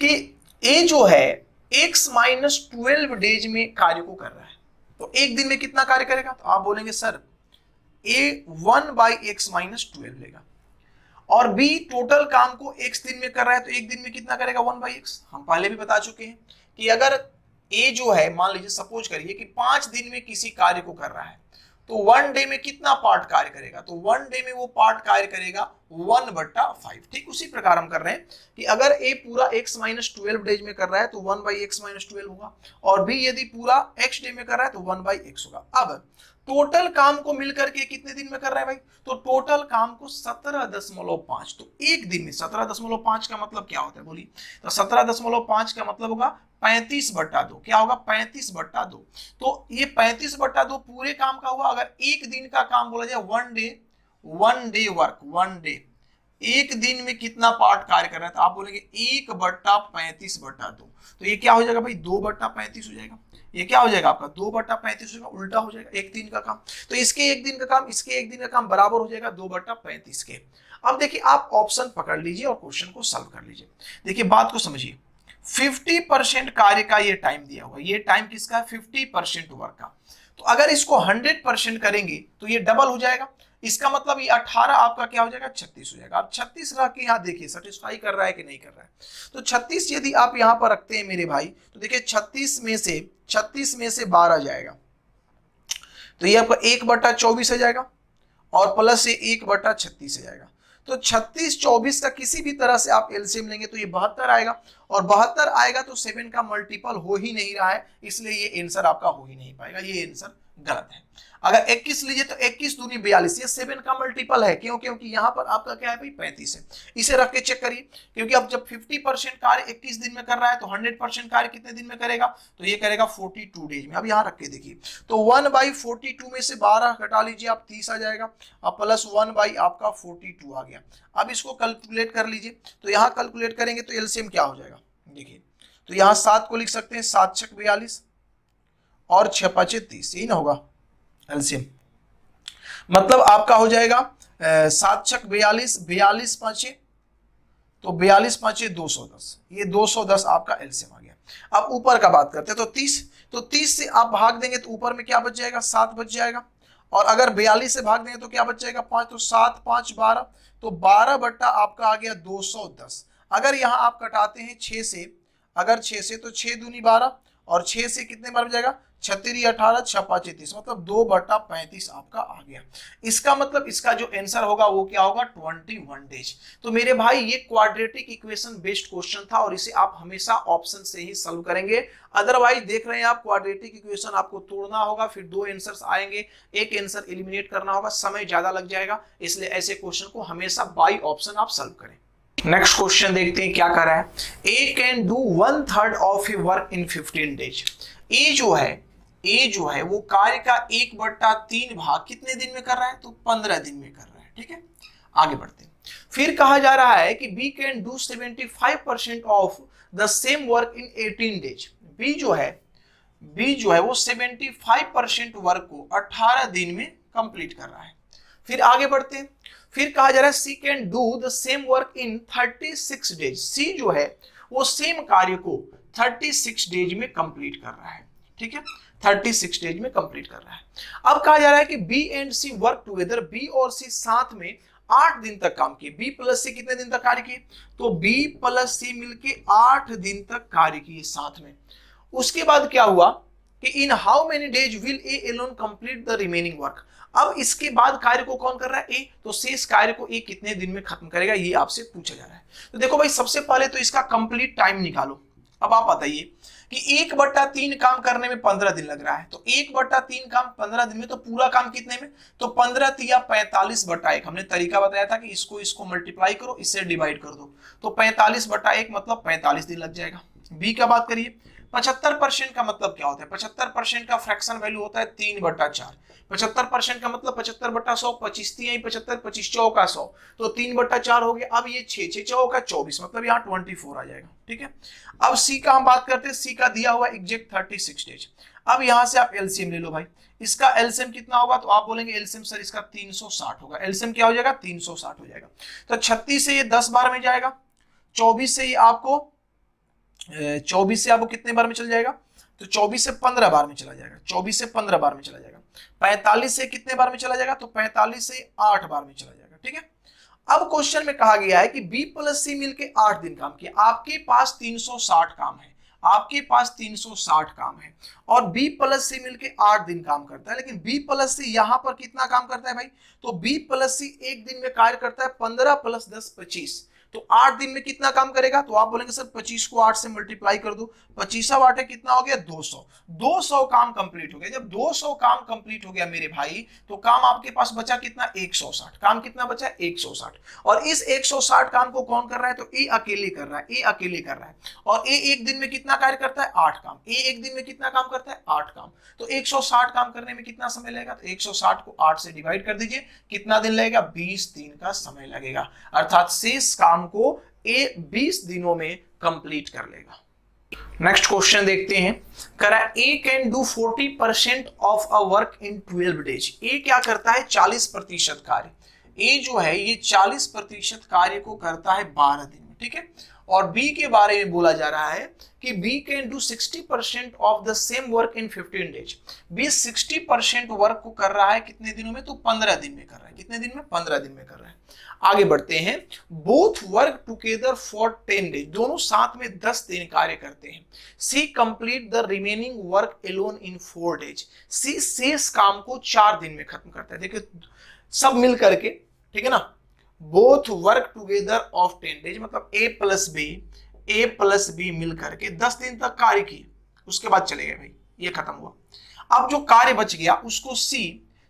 कि ए जो है x माइनस 12 डेज में कार्य को कर रहा है, तो एक दिन में कितना कार्य करेगा, तो आप बोलेंगे सर ए 1/x माइनस 12 लेगा, और बी टोटल काम को x दिन में कर रहा है, तो एक दिन में कितना करेगा 1/x। हम पहले भी बता चुके हैं कि अगर ए जो है, मान लीजिए सपोज करिए कि 5 दिन में किसी कार्य को कर रहा है, तो 1 डे में कितना पार्ट कार्य करेगा, तो 1 डे में वो पार्ट कार्य करेगा 1/5। ठीक उसी प्रकार हम कर रहे हैं कि अगर ए पूरा x माइनस 12 डेज में कर रहा है तो 1/x माइनस 12 होगा, और बी यदि पूरा x डे में कर रहा है तो 1/x होगा। अब टोटल काम को मिलकर के कितने दिन में कर रहा है भाई, तो टोटल काम को 17.5, तो एक दिन में 17.5 का मतलब क्या होता है बोलिए, तो 17.5 का मतलब होगा 35/2। क्या होगा 35/2, तो ये 35/2 पूरे काम का हुआ। अगर एक दिन का काम बोला जाए, वन डे वर्क, 1 डे, एक दिन में कितना पार्ट कार्य कर रहा है, तो आप बोलेंगे 1/35/2, तो ये क्या हो जाएगा भाई 2/35 हो जाएगा। ये क्या हो जाएगा आपका 2/35 हो जाएगा, उल्टा हो जाएगा एक दिन का काम। तो इसके एक दिन का काम, इसके एक दिन का काम बराबर हो जाएगा 2/35 के। अब देखिए आप ऑप्शन पकड़ लीजिए और क्वेश्चन को सॉल्व कर लीजिए। देखिए बात को समझिए, 50% कार्य का ये टाइम दिया हुआ, ये टाइम किसका है 50% वर्क का। तो अगर इसको 100% करेंगे तो ये डबल हो जाएगा, इसका मतलब ये 18 आपका क्या हो जाएगा 36 हो जाएगा। अब 36 रख के यहाँ देखिए सेटिस्फाई कर रहा है कि नहीं कर रहा है, तो 36 यदि आप यहाँ पर रखते हैं मेरे भाई, तो देखिए 36 में से 12 जाएगा, तो ये आपका 1/24 हो जाएगा, और प्लस ये 1/36 हो जाएगा। तो 36-24 का किसी भी तरह से आप एलसीएम लेंगे तो ये 72 आएगा, और 72 आएगा तो 7 का मल्टीपल हो ही नहीं रहा है, इसलिए ये आंसर आपका हो ही नहीं पाएगा, ये आंसर गलत है। अगर 21 लीजिए तो 21 दूनी 42, ये 7 का मल्टीपल है, क्यों, क्योंकि यहाँ पर आपका क्या है भाई 35 है। इसे रख के चेक करिए, क्योंकि अब जब 50% कार्य 21 दिन में कर रहा है तो 100% कार्य कितने दिन में करेगा, तो ये करेगा 42 डेज में। अब यहाँ रख के देखिए, तो 1/42 में से 12 घटा लीजिए आप 30 आ जाएगा, अब प्लस 1 आपका 42 आ गया। अब इसको कैलकुलेट कर लीजिए, तो यहाँ कैलकुलेट करेंगे तो एलसीएम क्या हो जाएगा, देखिए तो यहाँ 7 को लिख सकते हैं, 7 छक 42 और 6 5 30, यही ना होगा एलसीएम। मतलब आपका हो जाएगा 7 छक 42, 42 5 तो 42 5 210, ये 210 आपका एलसीएम आ गया। अब ऊपर का बात करते हैं, तो 30 से आप भाग देंगे तो ऊपर में क्या बच जाएगा 7 बच जाएगा, और अगर 42 से भाग देंगे तो क्या बच जाएगा 5, तो 7 5 12, तो 12 बट्टा आपका आ गया 210। अगर यहाँ आप कटाते हैं 6 से, अगर 6 से तो 6 दूनी 12 और 6 से कितने बार में जाएगा, 36 18 6 5 30, मतलब 2/35 आपका आ गया। इसका मतलब इसका जो आंसर होगा वो क्या होगा, 21 डेज। तो मेरे भाई ये क्वाड्रेटिक इक्वेशन बेस्ड क्वेश्चन था और इसे आप हमेशा ऑप्शन से ही सॉल्व करेंगे। अदरवाइज देख रहे हैं आप, क्वाड्रेटिक इक्वेशन आपको तोड़ना होगा, फिर 2 आंसर्स आएंगे, एक आंसर एलिमिनेट करना होगा, समय ज्यादा लग जाएगा। इसलिए ऐसे क्वेश्चन को हमेशा बाय ऑप्शन आप सॉल्व करें। नेक्स्ट क्वेश्चन देखते हैं क्या कर रहा है। A can do 1/3 of a work in 15 days. A जो है वो कार्य का 1/3 भाग कितने दिन में कर रहा है, तो 15 दिन में कर रहा है। ठीक है, आगे बढ़ते हैं। फिर कहा जा रहा है कि B can do 75% of the same work in 18 days. B जो है वो 75% वर्क को 18 दिन में कंप्लीट कर रहा है। फिर आगे बढ़ते हैं। फिर कहा जा रहा है C can do the same work in 36 days. C जो है वो सेम कार्य को 36 डेज में कंप्लीट कर रहा है। ठीक है, 36 डेज में कंप्लीट कर रहा है। अब कहा जा रहा है कि B and C work together. B और सी साथ में 8 दिन तक काम किए। बी प्लस सी कितने दिन तक कार्य किए, तो बी प्लस सी मिलके 8 दिन तक कार्य किए साथ में। उसके बाद क्या हुआ कि in how many days will A alone complete the remaining work. अब इसके बाद कार्य को कौन कर रहा है, ए, तो शेष कार्य को ए कितने दिन में खत्म करेगा, ये आपसे पूछा जा रहा है। तो देखो भाई, सबसे पहले तो इसका कंप्लीट टाइम निकालो। अब आप बताइए कि 1/3 काम करने में 15 दिन लग रहा है, तो 1/3 काम 15 दिन में, तो पूरा काम कितने में, तो 15 तिया 45/1। हमने तरीका बताया था कि इसको मल्टीप्लाई करो, इससे डिवाइड कर दो, तो 45/1 मतलब 45 दिन लग जाएगा। बी का बात करिए, 75% का मतलब क्या होता है, 75% का फ्रैक्शन वैल्यू होता है 3/4। 75% का मतलब 75/100, 25 3 75, 25 चौका 100, तो 3/4 हो गया। अब ये 6 चौका 24, मतलब यहाँ 24 आ जाएगा। ठीक है, अब सी का हम बात करते हैं। सी का दिया हुआ एग्जैक्ट 36 डेज। अब यहाँ से आप एलसीएम ले लो भाई। इसका एलसीएम कितना होगा, तो आप बोलेंगे एलसीएम सर इसका 360 होगा। एलसीएम क्या हो जाएगा, 360 हो जाएगा। तो 36 से ये 10 बार में जाएगा, 24 से ये आपको 24 से आपको कितने बार में चल जाएगा, तो 24 से 15 बार में चला जाएगा। 24 से 15 बार में चला जाएगा। 45 से कितने बार में चला जाएगा, तो 45 से 8 बार में चला जाएगा। ठीक है, अब क्वेश्चन में कहा गया है कि बी प्लस सी मिलके 8 दिन काम किया। आपके पास 360 काम है, आपके पास 360 काम है, और बी प्लस सी मिलके 8 दिन काम करता है। लेकिन बी प्लस सी यहां पर कितना काम करता है भाई, तो बी प्लस सी एक दिन में कार्य करता है 15 + 10 25, तो 8 दिन में कितना काम करेगा, तो आप बोलेंगे सर 25 को 8 से मल्टीप्लाई कर दो, 25 8 कितना हो गया, 200। 200 काम कंप्लीट हो गया। जब 200 काम कंप्लीट हो गया मेरे भाई, तो काम आपके पास बचा कितना, 160। काम कितना बचा, 160। और इस 160 काम को कौन कर रहा है, तो ए अकेले कर रहा है, ए अकेले कर रहा है। और ए एक दिन में कितना कार्य करता है, 8 काम। ए एक दिन में कितना काम करता है, 8 काम। तो 160 काम करने में कितना समय लगेगा, तो 160 को 8 से डिवाइड कर दीजिए, कितना दिन लगेगा, 20 दिन का समय लगेगा। अर्थात शेष काम को ए 20 दिनों में कंप्लीट कर लेगा। नेक्स्ट क्वेश्चन देखते हैं। करा A can do 40% of a work in 12 days. A क्या करता है, 40% कार्य। ए जो है ये 40% कार्य को करता है 12 दिन में। ठीक है, और बी के बारे में बोला जा रहा है कि B can do 60% of the same work in 15 days. B 60% work को कर रहा है कितने दिनों में, तो 15 दिन में कर रहा है। कितने दिन में, 15 दिन में कर रहा है। आगे बढ़ते हैं। Both work together for 10 days. दोनों साथ में 10 दिन कार्य करते हैं। C complete the remaining work alone in 4 days. C शेष काम को 4 दिन में खत्म करता है। देखिए सब मिल करके, ठीक है ना, both work together of 10 days, मतलब ए प्लस बी मिल करके 10 दिन तक कार्य किए, उसके बाद चले गए भाई, ये खत्म हुआ। अब जो कार्य बच गया उसको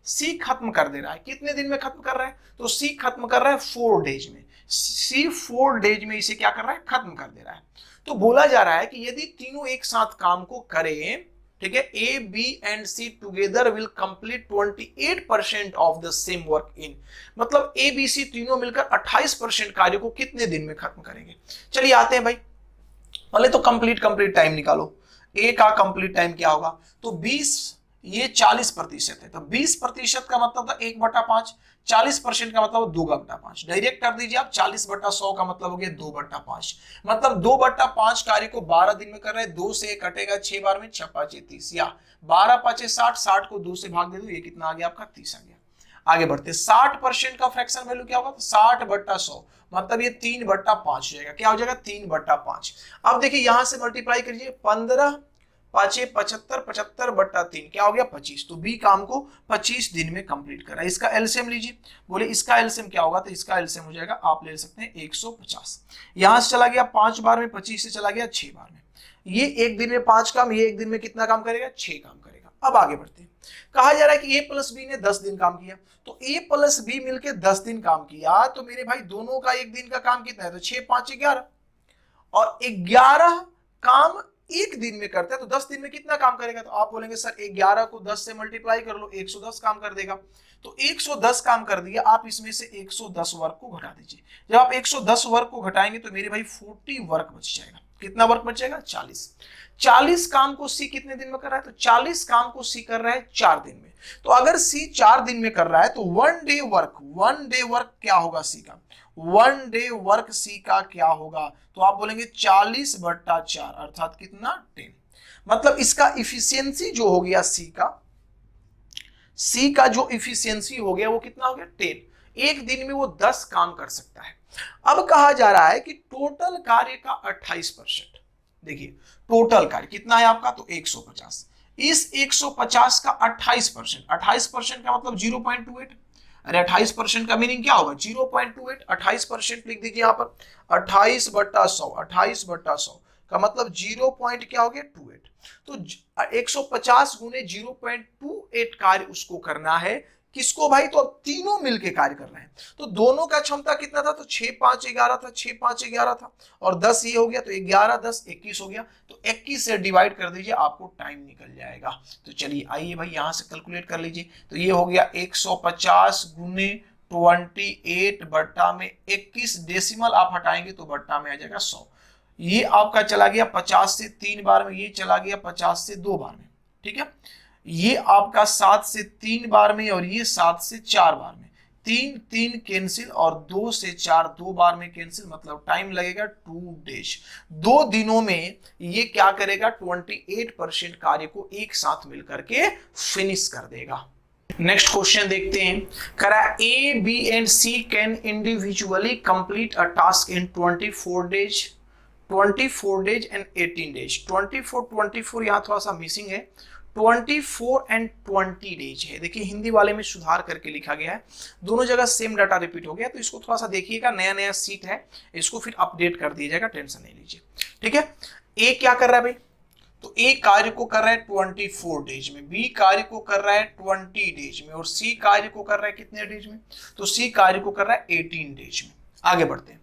सी खत्म कर दे रहा है। कितने दिन में खत्म कर रहा है, तो सी खत्म कर रहा है 4 डेज में। सी 4 डेज में इसे क्या कर रहा है, खत्म कर दे रहा है। तो बोला जा रहा है कि यदि तीनों एक साथ काम को करें, ठीक है, A B and C together will complete 28% of the same work in, मतलब ए बी सी तीनों मिलकर 28% कार्य को कितने दिन में खत्म करेंगे। चलिए आते हैं भाई, पहले तो कंप्लीट टाइम निकालो। ए का कंप्लीट टाइम क्या होगा, तो 20, ये 40% है, तो 20% का मतलब था 1/5, 40% का मतलब 2/5। डायरेक्ट कर दीजिए आप, 40/100 का मतलब हो गया 2/5, मतलब 2/5 कार्य को 12 दिन में कर रहे हैं। 2 से कटेगा 6 बार में, 6 5 30, या 12 5 60, 60 को 2 से भाग दे दो, ये कितना आ गया आपका, 30 आ गया। आगे बढ़ते, 60% का फ्रैक्शन वैल्यू क्या होगा, तो 60/100, मतलब ये 3/5 हो जाएगा। क्या हो जाएगा, 3/5। अब देखिए यहां से मल्टीप्लाई करिए, 15 पांचे 75, 75 बट्टा 3 क्या हो गया 25। तो बी काम को 25 दिन में कंप्लीट करा। इसका एलसीएम लीजिए, बोले इसका एलसीएम क्या होगा, तो इसका एलसीएम हो जाएगा, आप ले सकते हैं 150। यहां से चला गया 5 बार में, 25 से चला गया 6 बार में। ये एक दिन में 5 काम, ये एक दिन में कितना काम करेगा, 6 काम करेगा। अब आगे बढ़ते हैं। कहा जा रहा है कि ए प्लस बी ने 10 दिन काम किया, तो ए प्लस बी मिलकर 10 दिन काम किया, तो मेरे भाई दोनों का एक दिन का काम कितना है, तो 6 5 11, और 11 काम एक दिन में करता है, तो 10 दिन में कितना काम करेगा। तो आप बोलेंगे सर 11 को 10 से मल्टीप्लाई कर लो, 110 काम कर देगा। तो 110 काम कर दिया, आप इसमें से 110 वर्क को घटा दीजिए। जब आप 110 वर्क को घटाएंगे तो मेरे भाई 40 वर्क बच जाएगा। कितना वर्क बच जाएगा, 40। 40 काम को सी कितने दिन में कर रहा है, तो 40 काम को सी कर रहा है 4 दिन में। तो अगर सी 4 दिन में कर रहा है तो 1 डे वर्क क्या होगा सी का, 1 डे वर्क सी का क्या होगा, तो आप बोलेंगे 40 बट्टा 4 अर्थात कितना 10। मतलब इसका इफिशियंसी जो हो गया सी का जो इफिशियंसी हो गया वो कितना हो गया 10। एक दिन में वो 10 काम कर सकता है। अब कहा जा रहा है कि टोटल कार्य का 28%, देखिए टोटल कार्य कितना है आपका, तो 150। इस 150 का 28%, 28% का मतलब 0.28। अरे 28% का मीनिंग क्या होगा, 0.28। 28% लिख दीजिए यहाँ पर, 28 बट्टा 100, 28 बट्टा 100 का मतलब 0. क्या हो गया 28। तो 150 गुने 0.28 कार्य उसको करना है। किसको भाई, तो अब तीनों मिलके कार्य कर रहे हैं। तो दोनों का क्षमता कितना था, तो 6 5 11 था, 6 5 11 था, और 10 ये हो गया, तो 11 10 21 हो गया। तो 21 से डिवाइड कर दीजिए, आपको टाइम निकल जाएगा। तो चलिए आइए भाई यहां से कैलकुलेट कर लीजिए। तो ये हो गया 150 गुने 28 बट्टा में 21, डेसिमल आप हटाएंगे तो बट्टा में आ जाएगा 100। ये आपका चला गया 50 से 3 बार में, ये चला गया 50 से 2 बार में, ठीक है। ये आपका 7 से 3 बार में, और ये 7 से 4 बार में, 3 3 कैंसिल, और 2 से 4 2 बार में कैंसिल, मतलब टाइम लगेगा 2 डेज। 2 दिनों में ये क्या करेगा, 28% कार्य को एक साथ मिलकर के फिनिश कर देगा। नेक्स्ट क्वेश्चन देखते हैं। करा A B and C can individually complete a task in 24 days, 24 days and 18 days. 24 यहां थोड़ा सा मिसिंग है, 24 एंड 20 डेज है। देखिए हिंदी वाले में सुधार करके लिखा गया है, दोनों जगह सेम डाटा रिपीट हो गया, तो इसको थोड़ा सा देखिएगा, नया नया सीट है, इसको फिर अपडेट कर दिया जाएगा, टेंशन नहीं लीजिए, ठीक है। ए क्या कर रहा है भाई, तो ए कार्य को कर रहा है 24 डेज में, बी कार्य को कर रहा है 20 डेज में, और सी कार्य को कर रहा है कितने डेज में, तो सी कार्य को कर रहा है 18 डेज में। आगे बढ़ते हैं।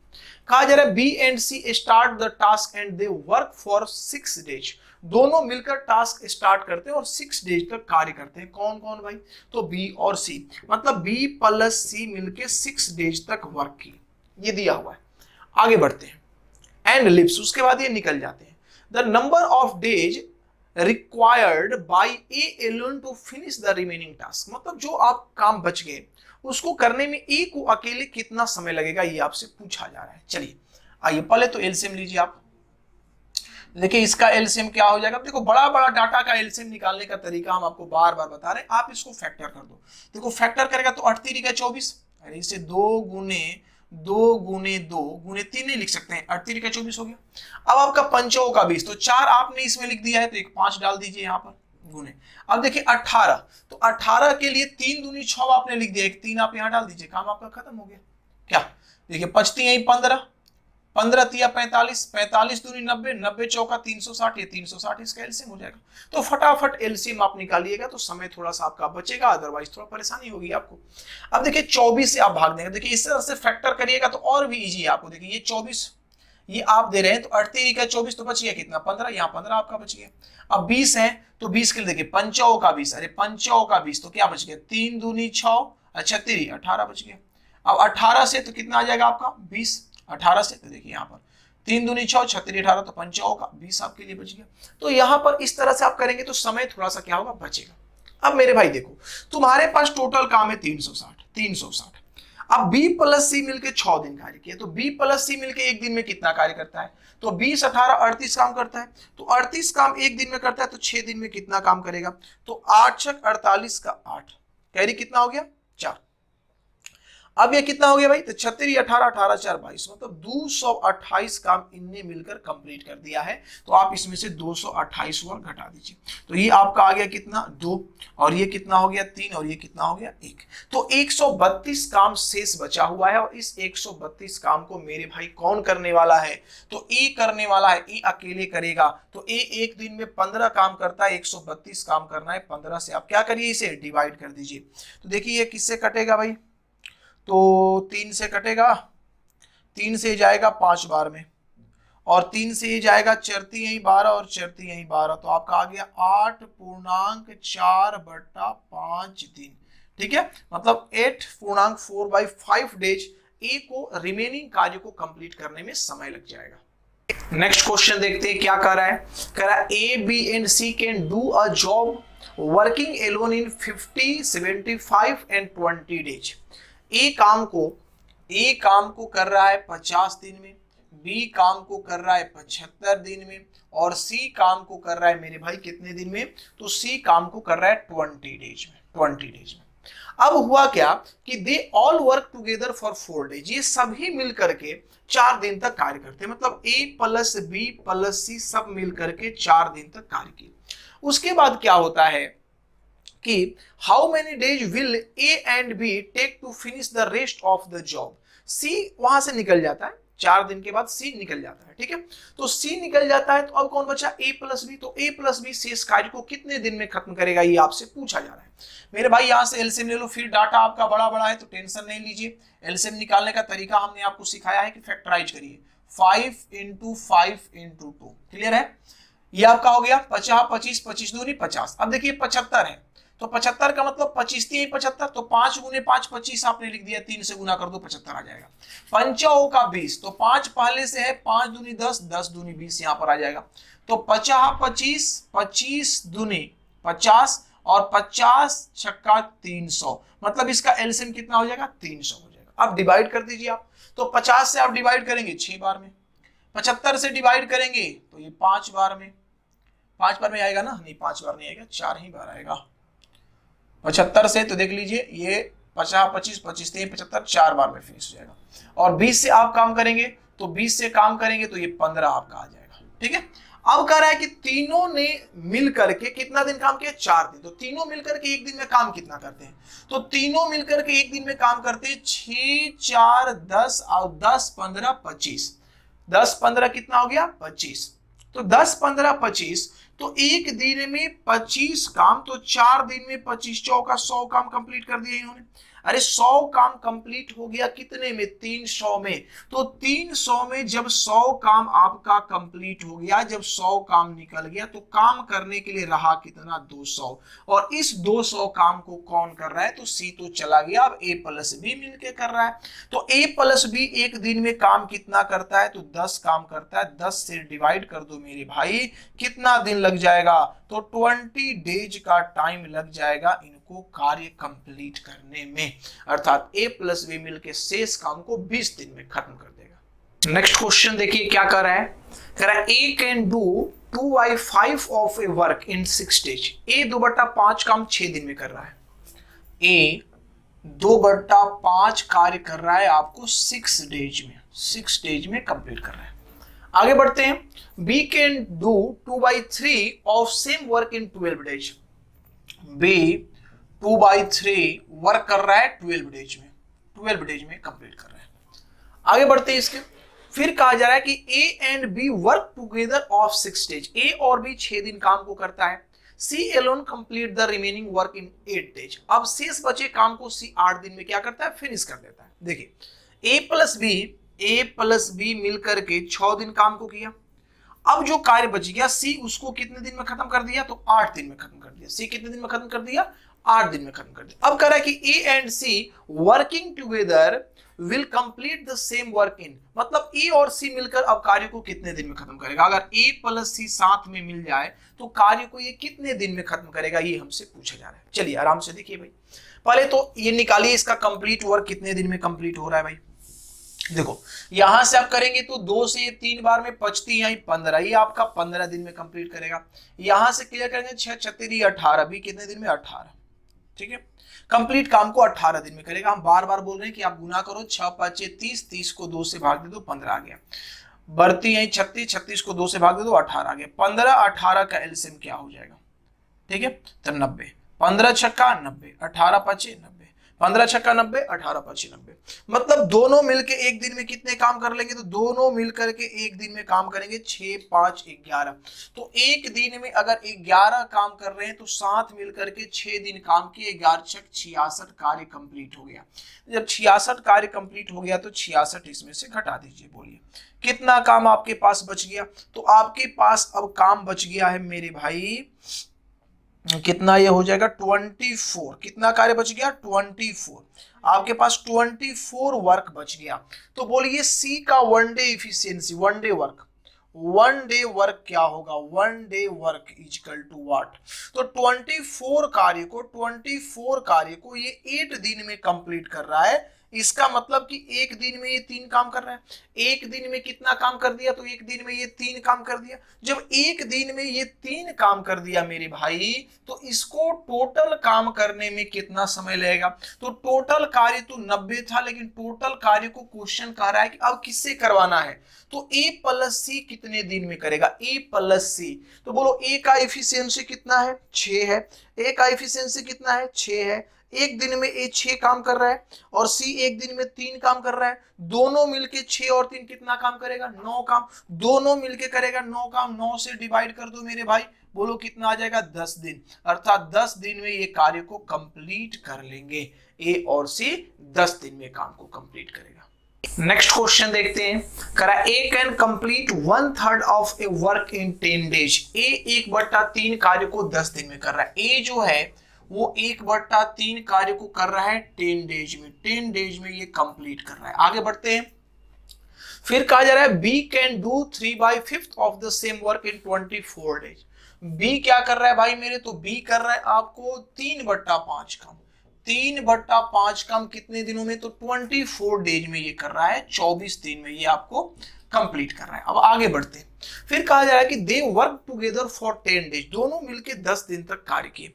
कहा जा रहा है B and C start the task and they work for 6 days. दोनों मिलकर टास्क स्टार्ट करते हैं और 6 डेज तक कार्य करते हैं। कौन कौन भाई, तो बी और सी, मतलब बी प्लस सी मिलकर 6 डेज तक वर्क की, ये दिया हुआ है। आगे बढ़ते हैं। एंड लिव्स, उसके बाद ये निकल जाते हैं। The number of days required by A alone to finish the remaining task, मतलब जो आप काम बच गए उसको करने में ए को अकेले कितना समय लगेगा, ये आपसे पूछा जा रहा है। चलिए आइए पहले तो एलसीएम लीजिए आप। देखिए इसका एलसीएम क्या हो जाएगा, देखो बड़ा बड़ा डाटा का एलसीएम निकालने का तरीका हम आपको बार बार बता रहे हैं, आप इसको फैक्टर कर दो। देखो फैक्टर करेगा तो 8 3 24, अरे इसे 2 गुने 3 नहीं लिख सकते हैं, 8 3 24 हो गया। अब आपका पंचों का 20, तो 4 आपने इसमें लिख दिया है, तो एक 5 डाल दीजिए यहाँ पर गुने। अब देखिए 18, तो 18 के लिए 3 दूनी 6 आपने लिख दिया, एक 3 आप यहाँ डाल दीजिए, काम आपका खत्म हो गया। क्या देखिए बचती है 15, 15 तिया 45, 45 दूनी 90, 90 चौका 360, ये 360 इसका एलसीएम हो जाएगा। तो फटाफट एलसीएम आप निकालिएगा, तो समय थोड़ा सा आपका बचेगा, अदरवाइज थोड़ा परेशानी होगी आपको। अब देखिए 24 से आप भाग देंगे, देखिए इस तरह से फैक्टर करिएगा तो और भी इजी है आपको। देखिए ये 24 ये आप दे रहे हैं, तो 8 3 का 24, तो बच गया कितना 15, यहाँ 15 आपका बच गया। अब 20 है, तो 20 के लिए देखिए पंचों का 20, अरे पंचों का 20, तो क्या बच गया 3 दूनी 6, अच्छा 3 18 बच गया। अब 18 से तो कितना आ जाएगा आपका 20, 18 से तो देखिए यहाँ पर 3 दूनी 6 36 18, तो पंचों का 20 आपके लिए बच गया। तो यहाँ पर इस तरह से आप करेंगे तो समय थोड़ा सा क्या होगा बचेगा। अब मेरे भाई देखो तुम्हारे पास टोटल काम है 360। अब B प्लस सी मिलके 6 दिन कार्य किया, तो B प्लस सी मिलके एक दिन में कितना कार्य करता है, तो 20 18 38 काम करता है, तो 38 काम एक दिन में करता है, तो 6 दिन में कितना काम करेगा, तो 8 6 48 का 8, कैरी कितना हो गया 4। अब ये कितना हो गया भाई, तो 36 18 18 4 22, मतलब 228 काम इनने मिलकर कंप्लीट कर दिया है। तो आप इसमें से 228 वर्क घटा दीजिए, तो ये आपका आ गया कितना 2, और ये कितना हो गया 3, और ये कितना हो गया 1। तो 132 काम शेष बचा हुआ है, और इस 132 काम को मेरे भाई कौन करने वाला है, तो ए करने वाला है। ए अकेले करेगा, तो ए एक दिन में 15 काम करता है, 132 काम करना है, 15 से आप क्या करिए, इसे डिवाइड कर दीजिए। तो देखिए ये किससे कटेगा भाई, तो 3 से कटेगा, 3 से जाएगा 5 बार में, और 3 से ही जाएगा चरती यही 12 और चरती यही 12, तो आपका आ गया 8.4/5 दिन। ठीक है, मतलब 8.4/5 डेज ए को रिमेनिंग कार्य को कंप्लीट करने में समय लग जाएगा। नेक्स्ट क्वेश्चन देखते हैं क्या कर रहा है। कह रहा है A B and C can do a job working alone in 50, 75 and 20 days. A काम को कर रहा है 50 दिन में, बी काम को कर रहा है 75 दिन में, और सी काम को कर रहा है मेरे भाई कितने दिन में, तो सी काम को कर रहा है 20 डेज में। अब हुआ क्या कि they all work together for 4 days, ये सभी मिल करके 4 दिन तक कार्य करते हैं, मतलब ए प्लस बी प्लस सी सब मिल करके 4 दिन तक कार्य किए। उसके बाद क्या होता है कि how many days will A and B take to finish the rest of the job. सी वहां से निकल जाता है, 4 दिन के बाद सी निकल जाता है। ठीक है, तो सी निकल जाता है, तो अब कौन बचा, ए प्लस बी। तो ए प्लस बी शेष कार्य को कितने दिन में खत्म करेगा, ये आपसे पूछा जा रहा है। मेरे भाई यहां से एलसीएम ले लो, फिर डाटा आपका बड़ा बड़ा है तो टेंशन नहीं लीजिए। एलसीएम निकालने का तरीका हमने आपको सिखाया है कि फैक्टराइज करिए, 5 × 5 × 2। क्लियर है, ये आपका हो गया 50 25 25 दूनी 50। अब देखिए 75 है, तो 75 का मतलब 25 3 75, तो 5 × 5 25 आपने लिख दिया, 3 से गुना कर दो 75 आ जाएगा। 5 का 20, तो 5 पहले से है, 5 दूनी 10 10 दूनी 20 यहाँ पर आ जाएगा। तो 50 25 25 दूनी 50, और 50 छक्का 300, मतलब इसका एलसीएम कितना हो जाएगा 300 हो जाएगा। अब डिवाइड कर दीजिए आप, तो 50 से आप डिवाइड करेंगे 6 बार में, 75 से डिवाइड करेंगे तो ये 5 बार में, 5 बार में आएगा ना, नहीं 5 बार नहीं आएगा, 4 ही बार आएगा 75 से। तो देख लीजिए ये 50 25 25 3 75 4 बार में फिनिश हो जाएगा। और 20 से आप काम करेंगे, तो 20 से काम करेंगे तो ये 15 आपका आ जाएगा। ठीक है, अब कह रहा है कि तीनों ने मिल करके कितना दिन काम किया, 4 दिन। तो तीनों मिलकर के एक दिन में काम कितना करते हैं, तो तीनों मिलकर के एक दिन में काम करते हैं 6 4 10 और 10 15 25। 10 15 कितना हो गया 25, तो 10 15 25, तो एक दिन में 25 काम, तो 4 दिन में 25 चौका 100 काम कंप्लीट कर दिया इन्होंने। अरे 100 काम कंप्लीट हो गया कितने में, 300 में। तो 300 में जब 100 काम आपका कंप्लीट हो गया, जब 100 काम निकल गया, तो काम करने के लिए रहा कितना 200, और इस 200 काम को कौन कर रहा है, तो सी तो चला गया, अब ए प्लस बी मिलके कर रहा है। तो ए प्लस बी एक दिन में काम कितना करता है, तो 10 काम करता है। 10 से डिवाइड कर दो मेरे भाई, कितना दिन लग जाएगा, तो 20 डेज का टाइम लग जाएगा इनको कार्य कंप्लीट करने में, अर्थात ए प्लस बी मिलके शेष काम को 20 दिन में खत्म कर देगा। नेक्स्ट क्वेश्चन देखिए क्या कर रहा है, कह रहा है A can do 2/5 of a work in 6 days. A 2/5 काम 6 दिन में कर रहा है, ए 2/5 कार्य कर रहा है आपको 6 डेज में कंप्लीट कर रहा है। आगे बढ़ते हैं, B can do 2/3 of same work in 12 days. B 2/3 work कर रहा है 12 डेज में कंप्लीट कर रहा है। आगे बढ़ते हैं इसके, फिर कहा जा रहा है कि A and B work together of 6 days. A और बी 6 दिन काम को करता है। C alone complete the remaining work in 8 days. अब शेष बचे काम को सी 8 दिन में क्या करता है, फिनिश कर देता है। देखिए ए प्लस बी मिलकर के 6 दिन काम को किया। अब जो कार्य बच गया सी उसको कितने दिन में खत्म कर दिया, तो 8 दिन में खत्म कर दिया। सी कितने दिन में खत्म कर दिया, 8 दिन में खत्म कर दिया। अब कह रहा है कि A and C working together will complete the same work in, मतलब ए और सी मिलकर अब कार्य को कितने दिन में खत्म करेगा। अगर ए प्लस सी साथ में मिल जाए तो कार्य को ये कितने दिन में खत्म करेगा, ये हमसे पूछा जा रहा है। चलिए आराम से देखिए भाई, पहले तो ये निकालिए इसका कंप्लीट वर्क कितने दिन में कंप्लीट हो रहा है भाई। देखो यहां से आप करेंगे तो 2 से 3 बार में पचती है 15, ये आपका 15 दिन में कंप्लीट करेगा। यहां से क्लियर करेंगे 6 × 6 = 18, भी कितने दिन में 18। ठीक है। कंप्लीट काम को 18 दिन में करेगा। हम बार बार बोल रहे हैं कि आप गुना करो, 6 5 30, 30 को 2 से भाग दे दो 15 आ गया। बढ़ती है 36, 36 को 2 से भाग दे दो 18 आ गया। 15 18 का एलसीएम क्या हो जाएगा, ठीक है, तो 90। 15 छक्का 90, 18 पचे 90, 15 छक्का 90, 18 पचे 90। मतलब दोनों मिलके एक दिन में कितने काम कर लेंगे, तो दोनों मिलकर के एक दिन में काम करेंगे 6 5 11। तो एक दिन में अगर 11 काम कर रहे हैं तो साथ मिलकर के 6 दिन काम किए, 11 छक 66 कार्य कंप्लीट हो गया। जब 66 कार्य कंप्लीट हो गया तो 66 इसमें से घटा दीजिए। बोलिए कितना काम आपके पास बच गया, तो आपके पास अब काम बच गया है मेरे भाई, कितना ये हो जाएगा 24। कितना कार्य बच गया 24। आपके पास 24 वर्क बच गया। तो बोलिए सी का one day efficiency, one day work, one day work क्या होगा, one day work is equal to what. तो 24 कार्य को ये 8 दिन में कंप्लीट कर रहा है। इसका मतलब कि एक दिन में ये 3 काम कर रहा है। एक दिन में कितना काम कर दिया, तो एक दिन में ये 3 काम कर दिया। जब एक दिन में ये 3 काम कर दिया मेरे भाई, तो इसको टोटल काम करने में कितना समय लगेगा। तो टोटल कार्य तो 90 था, लेकिन टोटल कार्य को क्वेश्चन कह रहा है कि अब किससे करवाना है, तो ए प्लस सी कितने दिन में करेगा, ए प्लस सी। तो बोलो ए का एफिशिएंसी कितना है, 6 है। ए का एफिशिएंसी कितना है, 6 है। एक दिन में ए 6 काम कर रहा है और सी एक दिन में 3 काम कर रहा है। दोनों मिलके 6 और 3 कितना काम करेगा, 9 काम। दोनों मिलके करेगा 9 काम। 9 से डिवाइड कर दो मेरे भाई, बोलो कितना आ जाएगा, 10 दिन। अर्थात 10 दिन में ये कार्य को कंप्लीट कर लेंगे। ए और सी 10 दिन में काम को कंप्लीट करेगा। नेक्स्ट क्वेश्चन देखते हैं। करा A can complete 1/3 of a work in 10 days. A 1/3 कार्य को 10 दिन में कर रहा है। ए जो है वो 1/3 कार्य को कर रहा है 10 डेज में। 10 डेज में ये कंप्लीट कर रहा है। आगे बढ़ते हैं। फिर कहा जा रहा है B can do 3/5 of the same work in 24 days. B क्या कर रहा है भाई मेरे, तो बी कर रहा है आपको 3/5 काम। 3/5 काम कितने दिनों में, तो 24 डेज में ये कर रहा है, 24 दिन में ये आपको कंप्लीट कर रहा है। अब आगे बढ़ते हैं। फिर कहा जा रहा है कि दे वर्क टुगेदर फॉर 10 डेज। दोनों मिलके 10 दिन तक कार्य किए।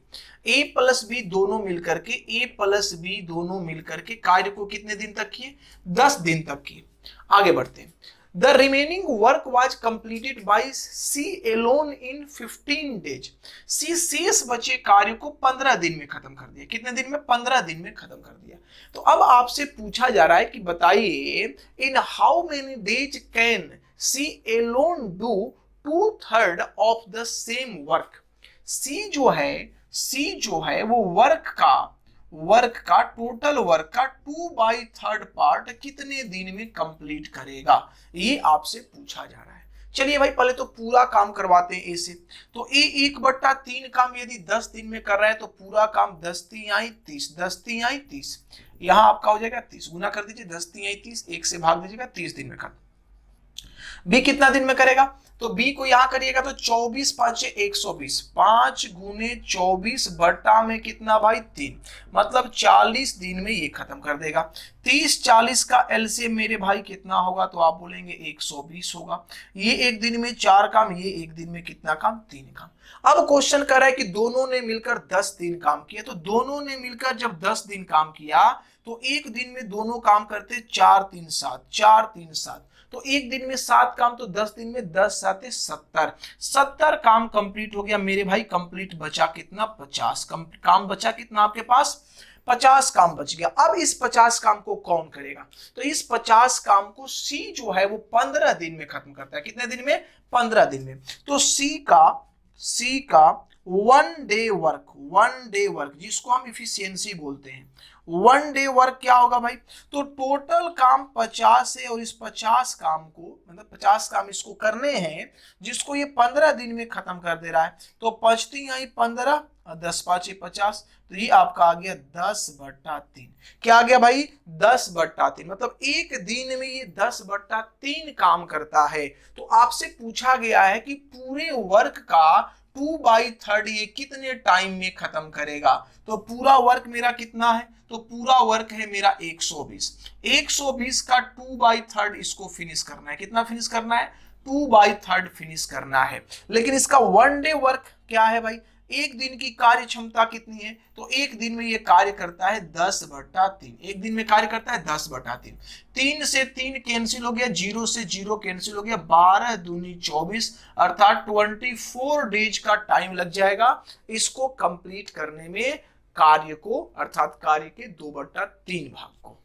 ए प्लस बी दोनों मिलकर के, ए प्लस बी दोनों मिलकर के कार्य को कितने दिन तक किए, 10 दिन तक किए। आगे बढ़ते हैं। The remaining work was completed by C alone in 15 days. C शेष बचे कार्य को 15 दिन में खत्म कर दिया। कितने दिन में, 15 दिन में खत्म कर दिया। तो अब आपसे पूछा जा रहा है कि बताइए in how many days can C alone do 2/3 of the same work. C जो है वो वर्क का टोटल वर्क का 2/3 पार्ट कितने दिन में कंप्लीट करेगा, ये आपसे पूछा जा रहा है। चलिए भाई पहले तो पूरा काम करवाते हैं ए से। तो ए 1/3 काम यदि 10 दिन में कर रहा है तो पूरा काम 10 × 30, 10 × 30, यहां आपका हो जाएगा 30। गुना कर दीजिए, 10 × 30, 1 से भाग दीजिएगा, 30 दिन में खत्म। बी कितना दिन में करेगा, तो बी को यहां करिएगा तो 24 5 120, 5 × 24 बट्टा में कितना भाई 3, मतलब 40 दिन में ये खत्म कर देगा। 30 40 का एलसीएम मेरे भाई कितना होगा, तो आप बोलेंगे 120 होगा। ये एक दिन में 4 काम, ये एक दिन में कितना काम, 3 काम। अब क्वेश्चन कर रहा है कि दोनों ने मिलकर 10 दिन काम किया। तो दोनों ने मिलकर जब 10 दिन काम किया तो एक दिन में दोनों काम करते 4 3 7, 4 3 7, तो एक दिन में 7 काम, तो 10 दिन में 10 7 70, 70 काम कंप्लीट हो गया मेरे भाई। कंप्लीट बचा कितना, 50 काम बचा कितना आपके पास, 50 काम बच गया। अब इस 50 काम को कौन करेगा, तो इस 50 काम को सी जो है वो 15 दिन में खत्म करता है। कितने दिन में, 15 दिन में। तो सी का 1 डे वर्क जिसको हम इफिशियंसी बोलते हैं, 1 डे वर्क क्या होगा भाई, तो टोटल काम 50 है और इस 50 काम को, मतलब 50 काम इसको करने हैं जिसको ये 15 दिन में खत्म कर दे रहा है। तो 5 × 3 = 15, 10 5 = 50, तो ये आपका आ गया 10/3। क्या आ गया भाई, 10/3। मतलब एक दिन में ये 10/3 काम करता है। तो आपसे पूछा गया है कि पूरे वर्क का 2/3 ये कितने टाइम में खत्म करेगा। तो पूरा वर्क मेरा कितना है, तो पूरा वर्क है मेरा 120। 120 का 2/3 इसको फिनिश करना है। कितना फिनिश करना है, 2/3 फिनिश करना है। लेकिन इसका 1 डे वर्क क्या है भाई, एक दिन की कार्य क्षमता कितनी है, तो एक दिन में ये कार्य करता है 10/3। एक दिन में कार्य करता है 10/3। 3 से 3 कैंसिल हो गया, 0 से 0 कैंसिल हो गया, 12 दूनी 24, अर्थात 24 डेज का टाइम लग जाएगा इसको कंप्लीट करने में, कार्य को, अर्थात कार्य के 2/3 भाग को।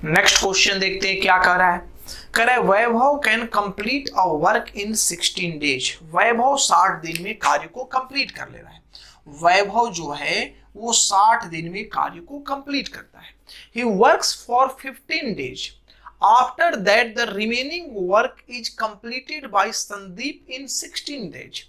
नेक्स्ट क्वेश्चन देखते हैं क्या कह रहा है। कह रहा है Vaibhav can complete a work in 16 days. Vaibhav 60 दिन में कार्य को कंप्लीट कर ले रहा है। वैभव जो है वो 60 दिन में कार्य को कंप्लीट करता है। He works for 15 days, after that the remaining work is completed by Sandeep in 16 days.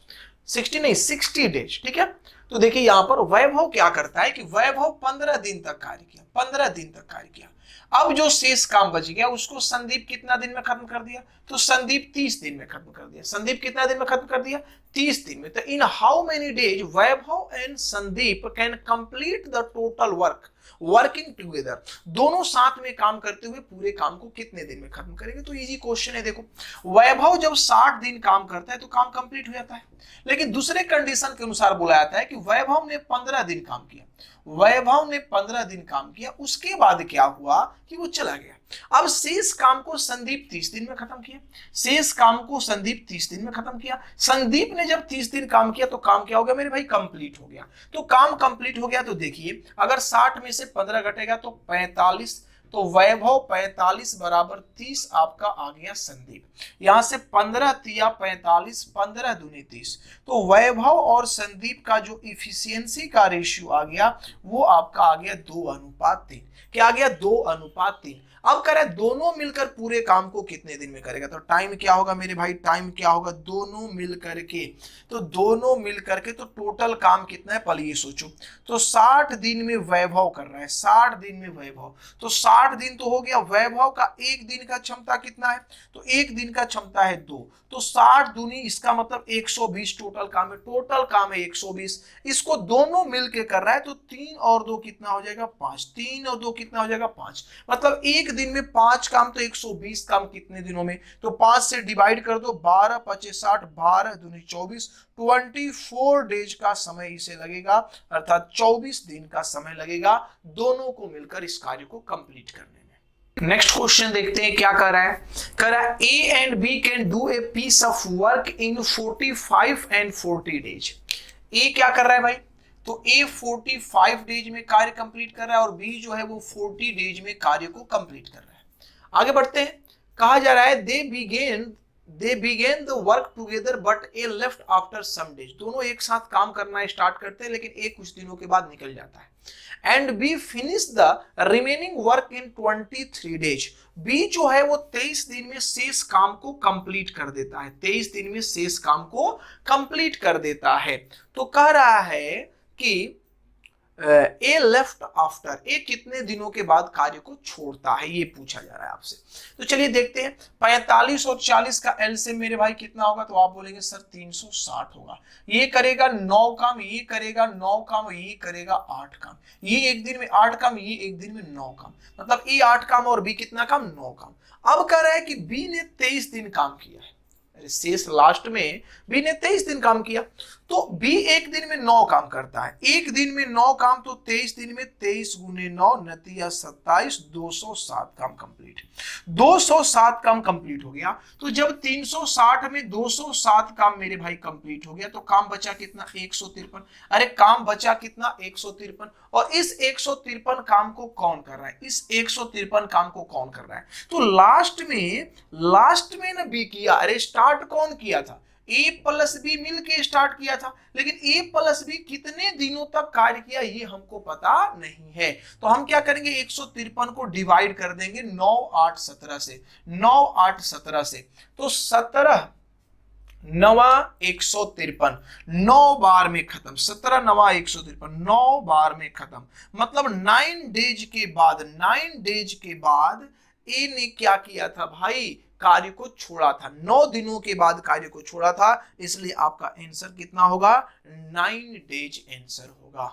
60 days, ठीक है। तो देखिए यहां पर वैभव क्या करता है कि वैभव 15 दिन तक कार्य किया, 15 दिन तक कार्य किया। अब जो शेष काम बच गया उसको संदीप कितना दिन में खत्म कर दिया, तो संदीप 30 दिन में खत्म कर दिया। संदीप कितना दिन में खत्म कर दिया, 30 दिन में। तो इन how many days Vaibhav and Sandeep can complete the total work working together. दोनों साथ में काम करते हुए पूरे काम को कितने दिन में खत्म करेंगे। तो इजी क्वेश्चन है। देखो वैभव जब 60 दिन काम करता है तो काम कंप्लीट हो जाता है, लेकिन दूसरे कंडीशन के अनुसार बोला जाता है कि वैभव ने 15 दिन काम किया। वैभव ने 15 दिन काम किया, उसके बाद क्या हुआ कि वो चला गया। अब शेष काम को संदीप 30 दिन में खत्म किया। शेष काम को संदीप 30 दिन में खत्म किया। संदीप ने जब 30 दिन काम किया तो काम क्या हो गया मेरे भाई, कंप्लीट हो गया। तो काम कंप्लीट हो गया तो देखिए अगर 60 में से 15 घटेगा तो 45, तो वैभव 45 बराबर 30 आपका आ गया संदीप। यहां से 15 तिया 45, 15 दूनी 30। तो वैभव और संदीप का जो इफिशियंसी का रेशियो आ गया वो आपका आ गया 2:3। क्या आ गया, 2:3। अब करे दोनों मिलकर पूरे काम को कितने दिन में करेगा, तो टाइम क्या होगा मेरे भाई, टाइम क्या होगा, दोनों मिलकर के। तो दोनों मिलकर के तो टोटल काम कितना है, पहले ये सोचो। तो 60 दिन में वैभव कर रहा है, 60 दिन में वैभव, तो 60 दिन तो हो गया। वैभव का एक दिन का क्षमता कितना है, तो एक दिन का क्षमता है 2, तो 60 दूनी इसका मतलब 120 टोटल काम है। टोटल काम है 120, इसको दोनों मिलके कर रहा है तो 3 और 2 कितना हो जाएगा, 5। 3 और 2 कितना हो जाएगा, 5। मतलब एक दिन में 5 काम, तो 120 काम कितने दिनों में, तो 5 से डिवाइड कर दो, 12 5 60, 12 दूनी 24, 24 डेज का समय इसे लगेगा, अर्थात 24 दिन का समय लगेगा दोनों को मिलकर इस कार्य को कंप्लीट करने में। नेक्स्ट क्वेश्चन देखते हैं क्या कर रहा है। कर रहा है A and B can do a piece of work in 45 and 40 days. A क्या कर रहा है भाई, तो ए 45 डेज में कार्य कंप्लीट कर रहा है और बी जो है वो 40 डेज में कार्य को कंप्लीट कर रहा है। आगे बढ़ते हैं। कहा जा रहा है they begin the work together but A left after some days. दोनों एक साथ काम करना स्टार्ट करते हैं लेकिन एक कुछ दिनों के बाद निकल जाता है। And B finish the remaining work in 23 days. B जो है वो 23 दिन में शेष काम को कंप्लीट कर देता है, 23 दिन में शेष काम को कंप्लीट कर देता है। तो कह रहा है कि ए लेफ्ट आफ्टर, ए कितने दिनों के बाद कार्य को छोड़ता है, ये पूछा जा रहा है आपसे। तो चलिए देखते हैं। 45 और 40 का एलसीएम मेरे भाई कितना होगा, तो आप बोलेंगे सर 360 होगा। ये करेगा 9 काम, ये करेगा 9 काम, ये करेगा 8 काम, ये एक दिन में 8 काम, ये एक दिन में 9 काम, मतलब ए 8 काम और बी कितना काम, 9 काम। अब कह रहा है कि बी ने 23 दिन काम किया है, शेष लास्ट में बी ने 23 दिन काम किया, तो बी एक दिन में 9 काम करता है। एक दिन में 9 काम, तो 23 दिन में 23 गुने 9 नतीजा 27, 207 काम कंप्लीट। 207 काम कंप्लीट हो गया। तो जब 360 में 207 काम मेरे भाई कंप्लीट हो गया तो काम बचा कितना, 153। अरे काम बचा कितना, 153। और इस 153 काम को कौन कर रहा है, इस 153 काम को कौन कर रहा है, तो लास्ट में ना बी किया। अरे स्टार्ट कौन किया था, ए प्लस बी मिलके स्टार्ट किया था, लेकिन ए प्लस बी कितने दिनों तक कार्य किया ये हमको पता नहीं है। तो हम क्या करेंगे, 153 को डिवाइड कर देंगे 9 8 17 से, 9 8 17 से, तो 17 9 153, 9 बार में खत्म। 17 9 153, 9 बार में खत्म। मतलब 9 डेज के बाद ए ने क्या किया था भाई, कार्य को छोड़ा था। 9 दिनों के बाद कार्य को छोड़ा था, इसलिए आपका आंसर कितना होगा, 9 डेज आंसर होगा।